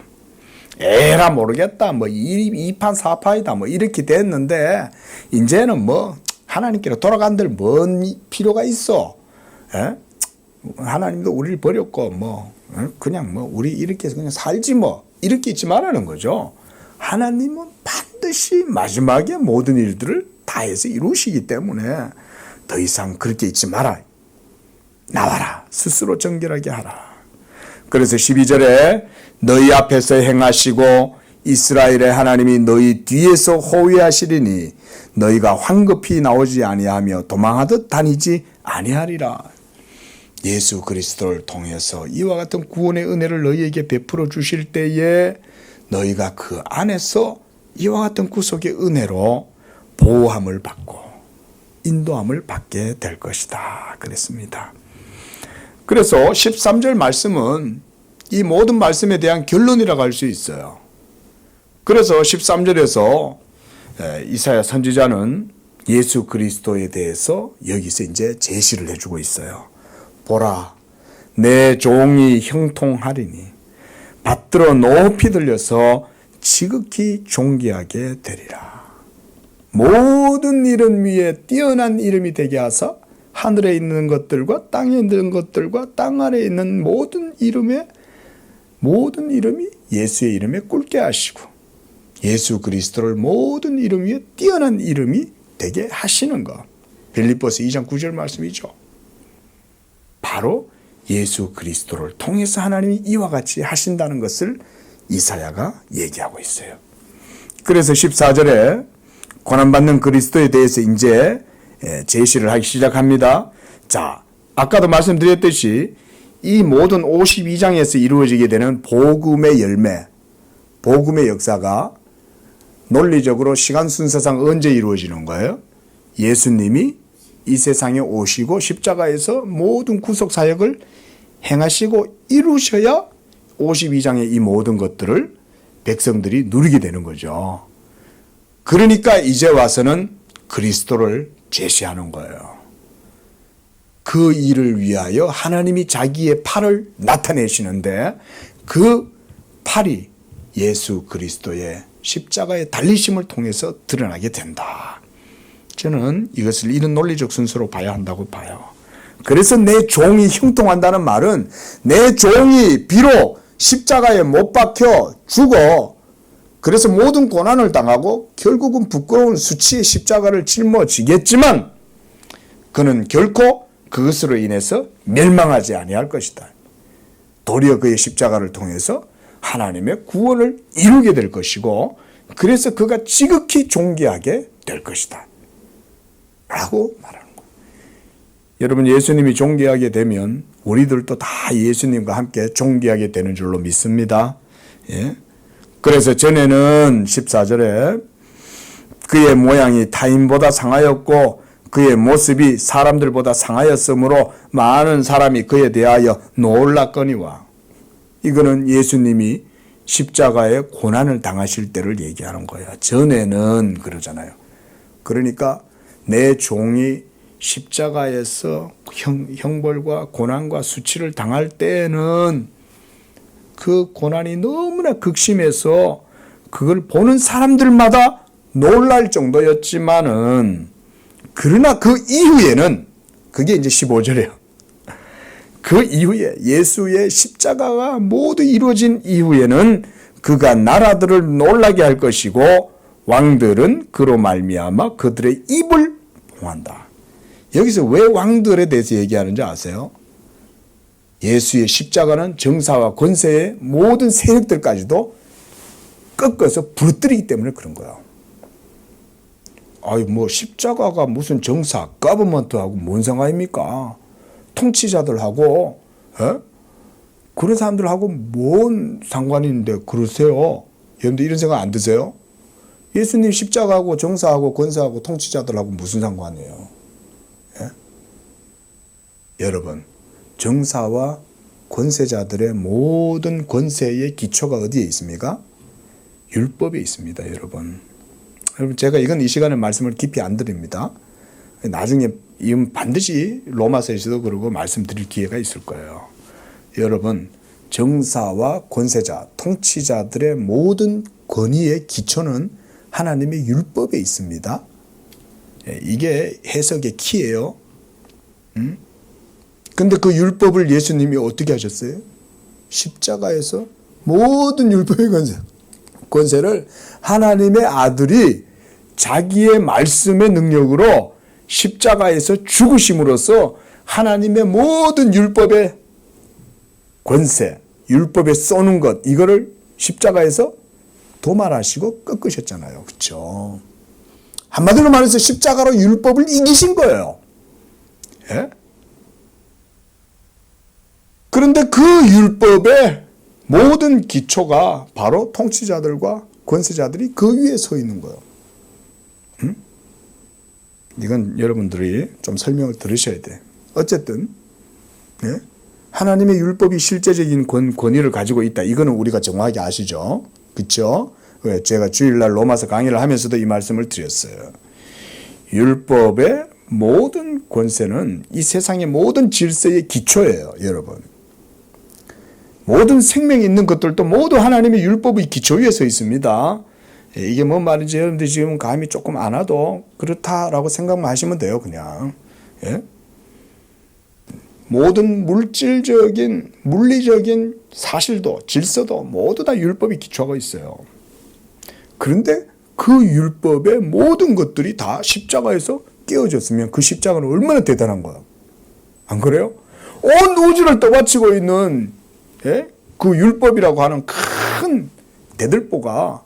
에라 모르겠다. 뭐 이판 사파이다. 뭐 이렇게 됐는데 이제는 뭐 하나님께로 돌아간들 뭔 필요가 있어. 에? 하나님도 우리를 버렸고 뭐 그냥 뭐 우리 이렇게 해서 그냥 살지 뭐 이렇게 있지 말라는 거죠. 하나님은 반드시 마지막에 모든 일들을 다해서 이루시기 때문에 더 이상 그렇게 있지 마라. 나와라. 스스로 정결하게 하라. 그래서 12절에 너희 앞에서 행하시고 이스라엘의 하나님이 너희 뒤에서 호위하시리니 너희가 황급히 나오지 아니하며 도망하듯 다니지 아니하리라. 예수 그리스도를 통해서 이와 같은 구원의 은혜를 너희에게 베풀어 주실 때에 너희가 그 안에서 이와 같은 구속의 은혜로 보호함을 받고 인도함을 받게 될 것이다. 그랬습니다. 그래서 13절 말씀은 이 모든 말씀에 대한 결론이라고 할 수 있어요. 그래서 13절에서 이사야 선지자는 예수 그리스도에 대해서 여기서 이제 제시를 해주고 있어요. 보라, 내 종이 형통하리니 받들어 높이 들려서 지극히 존귀하게 되리라. 모든 이름 위에 뛰어난 이름이 되게 하사 하늘에 있는 것들과 땅에 있는 것들과 땅 아래에 있는 모든 이름이 예수의 이름에 꿇게 하시고 예수 그리스도를 모든 이름 위에 뛰어난 이름이 되게 하시는 것. 빌립보서 2장 9절 말씀이죠. 바로 예수 그리스도를 통해서 하나님이 이와 같이 하신다는 것을 이사야가 얘기하고 있어요. 그래서 14절에 고난받는 그리스도에 대해서 이제 제시를 하기 시작합니다. 자, 아까도 말씀드렸듯이 이 모든 52장에서 이루어지게 되는 복음의 열매, 복음의 역사가 논리적으로 시간 순서상 언제 이루어지는 거예요? 예수님이 이 세상에 오시고 십자가에서 모든 구속 사역을 행하시고 이루셔야 52장의 이 모든 것들을 백성들이 누리게 되는 거죠. 그러니까 이제 와서는 그리스도를 제시하는 거예요. 그 일을 위하여 하나님이 자기의 팔을 나타내시는데 그 팔이 예수 그리스도의 십자가의 달리심을 통해서 드러나게 된다. 저는 이것을 이런 논리적 순서로 봐야 한다고 봐요. 그래서 내 종이 형통한다는 말은 내 종이 비록 십자가에 못 박혀 죽어 그래서 모든 고난을 당하고 결국은 부끄러운 수치의 십자가를 짊어지겠지만 그는 결코 그것으로 인해서 멸망하지 아니할 것이다. 도리어 그의 십자가를 통해서 하나님의 구원을 이루게 될 것이고 그래서 그가 지극히 존귀하게 될 것이다. 라고 말하는 거예요. 여러분 예수님이 존귀하게 되면 우리들도 다 예수님과 함께 존귀하게 되는 줄로 믿습니다. 예? 그래서 전에는 14절에 그의 모양이 타인보다 상하였고 그의 모습이 사람들보다 상하였으므로 많은 사람이 그에 대하여 놀랐거니와. 이거는 예수님이 십자가에 고난을 당하실 때를 얘기하는 거예요. 전에는 그러잖아요. 그러니까 내 종이 십자가에서 형벌과 고난과 수치를 당할 때에는 그 고난이 너무나 극심해서 그걸 보는 사람들마다 놀랄 정도였지만은, 그러나 그 이후에는, 그게 이제 15절이에요. 그 이후에 예수의 십자가가 모두 이루어진 이후에는 그가 나라들을 놀라게 할 것이고 왕들은 그로 말미암아 그들의 입을 봉한다. 여기서 왜 왕들에 대해서 얘기하는지 아세요? 예수의 십자가는 정사와 권세의 모든 세력들까지도 꺾어서 부러뜨리기 때문에 그런 거예요. 아이 뭐 십자가가 무슨 정사, 가버먼트하고 뭔 상관입니까? 통치자들하고 그런 사람들하고 뭔 상관이 있는데 그러세요? 여러분들 이런 생각 안 드세요? 예수님 십자가하고 정사하고 권세하고 통치자들하고 무슨 상관이에요? 예? 여러분 정사와 권세자들의 모든 권세의 기초가 어디에 있습니까? 율법에 있습니다. 여러분 제가 이건 이 시간에 말씀을 깊이 안 드립니다. 나중에 이건 반드시 로마서에서도 그러고 말씀드릴 기회가 있을 거예요. 여러분 정사와 권세자, 통치자들의 모든 권위의 기초는 하나님의 율법에 있습니다. 이게 해석의 키예요. 근데 그 율법을 예수님이 어떻게 하셨어요? 십자가에서 모든 율법의 권세를 하나님의 아들이 자기의 말씀의 능력으로 십자가에서 죽으심으로써 하나님의 모든 율법의 권세, 율법에 쏘는 것, 이거를 십자가에서 도말하시고 꺾으셨잖아요. 그렇죠? 한마디로 말해서 십자가로 율법을 이기신 거예요. 예? 그런데 그 율법의 모든 기초가 바로 통치자들과 권세자들이 그 위에 서 있는 거예요. 이건 여러분들이 좀 설명을 들으셔야 돼. 어쨌든 예? 하나님의 율법이 실제적인 권위를 가지고 있다. 이거는 우리가 정확하게 아시죠? 그렇죠? 제가 주일날 로마서 강의를 하면서도 이 말씀을 드렸어요. 율법의 모든 권세는 이 세상의 모든 질서의 기초예요. 여러분. 모든 생명이 있는 것들도 모두 하나님의 율법의 기초 위에 서 있습니다. 이게 뭔 말인지 여러분들 지금 감이 조금 안 와도 그렇다라고 생각만 하시면 돼요. 그냥. 예? 모든 물질적인, 물리적인 사실도, 질서도 모두 다 율법이 기초가 있어요. 그런데 그 율법의 모든 것들이 다 십자가에서 깨어졌으면 그 십자가는 얼마나 대단한 거야. 안 그래요? 온 우주를 떠받치고 있는 그 율법이라고 하는 큰 대들보가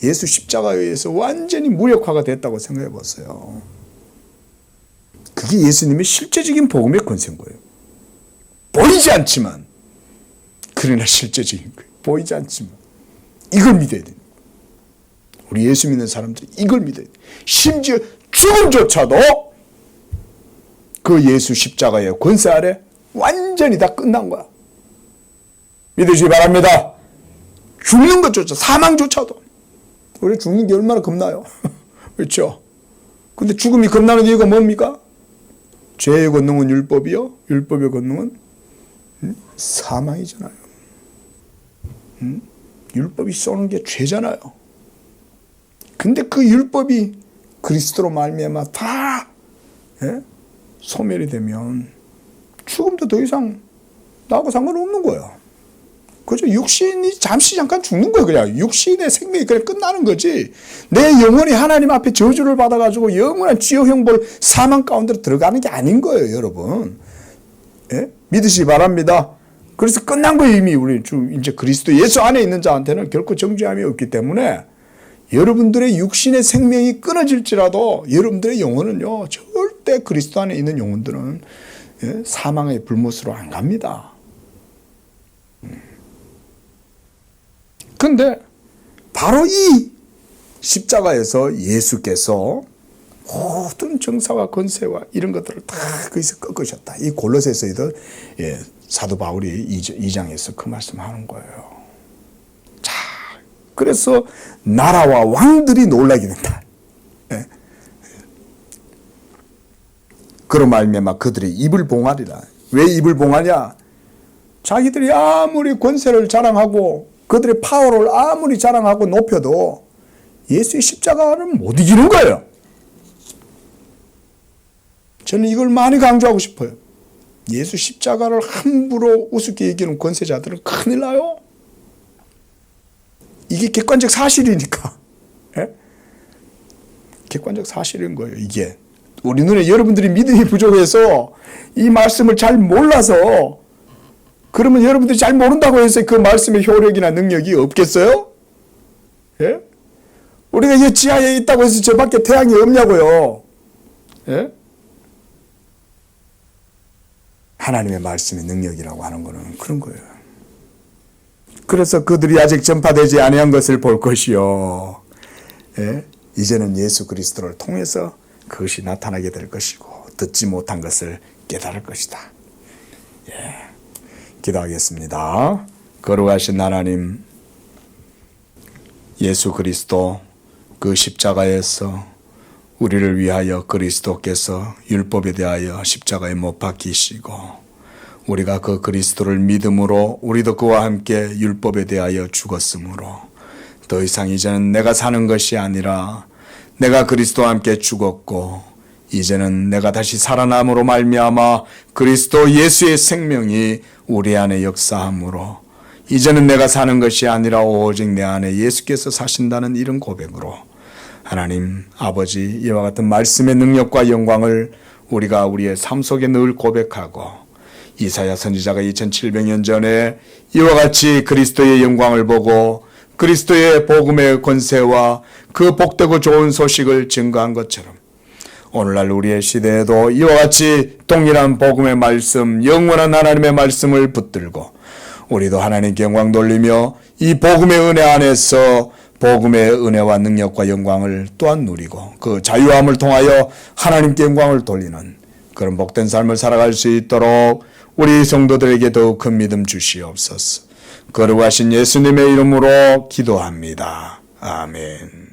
예수 십자가에 의해서 완전히 무력화가 됐다고 생각해 보세요. 그게 예수님의 실제적인 복음의 권세인 거예요. 보이지 않지만, 그러나 실제적인 거예요. 보이지 않지만 이걸 믿어야 돼요. 우리 예수 믿는 사람들이 이걸 믿어야 돼요. 심지어 죽음조차도 그 예수 십자가의 권세 아래 완전히 다 끝난 거야. 믿으시기 바랍니다. 죽는 것조차, 사망조차도. 우리 죽는 게 얼마나 겁나요? 그렇죠? 근데 죽음이 겁나는 이유가 뭡니까? 죄의 권능은 율법이요, 율법의 권능은 사망이잖아요. 율법이 쏘는 게 죄잖아요. 근데 그 율법이 그리스도로 말미암아 다 소멸이 되면 죽음도 더 이상 나하고 상관없는 거야. 그죠? 육신이 잠시 잠깐 죽는 거예요. 그냥 육신의 생명이 그냥 끝나는 거지. 내 영혼이 하나님 앞에 저주를 받아가지고 영원한 지옥 형벌 사망 가운데로 들어가는 게 아닌 거예요, 여러분. 예? 믿으시기 바랍니다. 그래서 끝난 거예요, 이미. 우리 이제 그리스도 예수 안에 있는 자한테는 결코 정죄함이 없기 때문에 여러분들의 육신의 생명이 끊어질지라도 여러분들의 영혼은요, 절대 그리스도 안에 있는 영혼들은 사망의 불못으로 안 갑니다. 그런데 바로 이 십자가에서 예수께서 모든 정사와 권세와 이런 것들을 다 거기서 꺾으셨다. 이 골로새서에도 사도 바울이 2장에서 그 말씀하는 거예요. 자, 그래서 나라와 왕들이 놀라게 된다. 그런 말미암아 그들이 입을 봉하리라. 왜 입을 봉하냐? 자기들이 아무리 권세를 자랑하고 그들의 파워를 아무리 자랑하고 높여도 예수의 십자가는 못 이기는 거예요. 저는 이걸 많이 강조하고 싶어요. 예수 십자가를 함부로 우습게 얘기하는 권세자들은 큰일 나요. 이게 객관적 사실이니까. 객관적 사실인 거예요, 이게. 우리 눈에 여러분들이 믿음이 부족해서 이 말씀을 잘 몰라서 그러면 여러분들이 잘 모른다고 해서 그 말씀의 효력이나 능력이 없겠어요? 예? 우리가 이 지하에 있다고 해서 저 밖에 태양이 없냐고요. 예? 하나님의 말씀의 능력이라고 하는 것은 그런 거예요. 그래서 그들이 아직 전파되지 아니한 것을 볼 것이요. 예? 이제는 예수 그리스도를 통해서 그것이 나타나게 될 것이고 듣지 못한 것을 깨달을 것이다. 예. 기도하겠습니다. 거룩하신 하나님, 예수 그리스도 그 십자가에서 우리를 위하여 그리스도께서 율법에 대하여 십자가에 못 박히시고 우리가 그 그리스도를 믿음으로 우리도 그와 함께 율법에 대하여 죽었으므로 더 이상 이제는 내가 사는 것이 아니라 내가 그리스도와 함께 죽었고 이제는 내가 다시 살아남으로 말미암아 그리스도 예수의 생명이 우리 안에 역사함으로 이제는 내가 사는 것이 아니라 오직 내 안에 예수께서 사신다는 이런 고백으로 하나님 아버지 이와 같은 말씀의 능력과 영광을 우리가 우리의 삶 속에 늘 고백하고 이사야 선지자가 2700년 전에 이와 같이 그리스도의 영광을 보고 그리스도의 복음의 권세와 그 복되고 좋은 소식을 증거한 것처럼 오늘날 우리의 시대에도 이와 같이 동일한 복음의 말씀, 영원한 하나님의 말씀을 붙들고 우리도 하나님께 영광 돌리며 이 복음의 은혜 안에서 복음의 은혜와 능력과 영광을 또한 누리고 그 자유함을 통하여 하나님께 영광을 돌리는 그런 복된 삶을 살아갈 수 있도록 우리 성도들에게 더욱 큰 믿음 주시옵소서. 거룩하신 예수님의 이름으로 기도합니다. 아멘.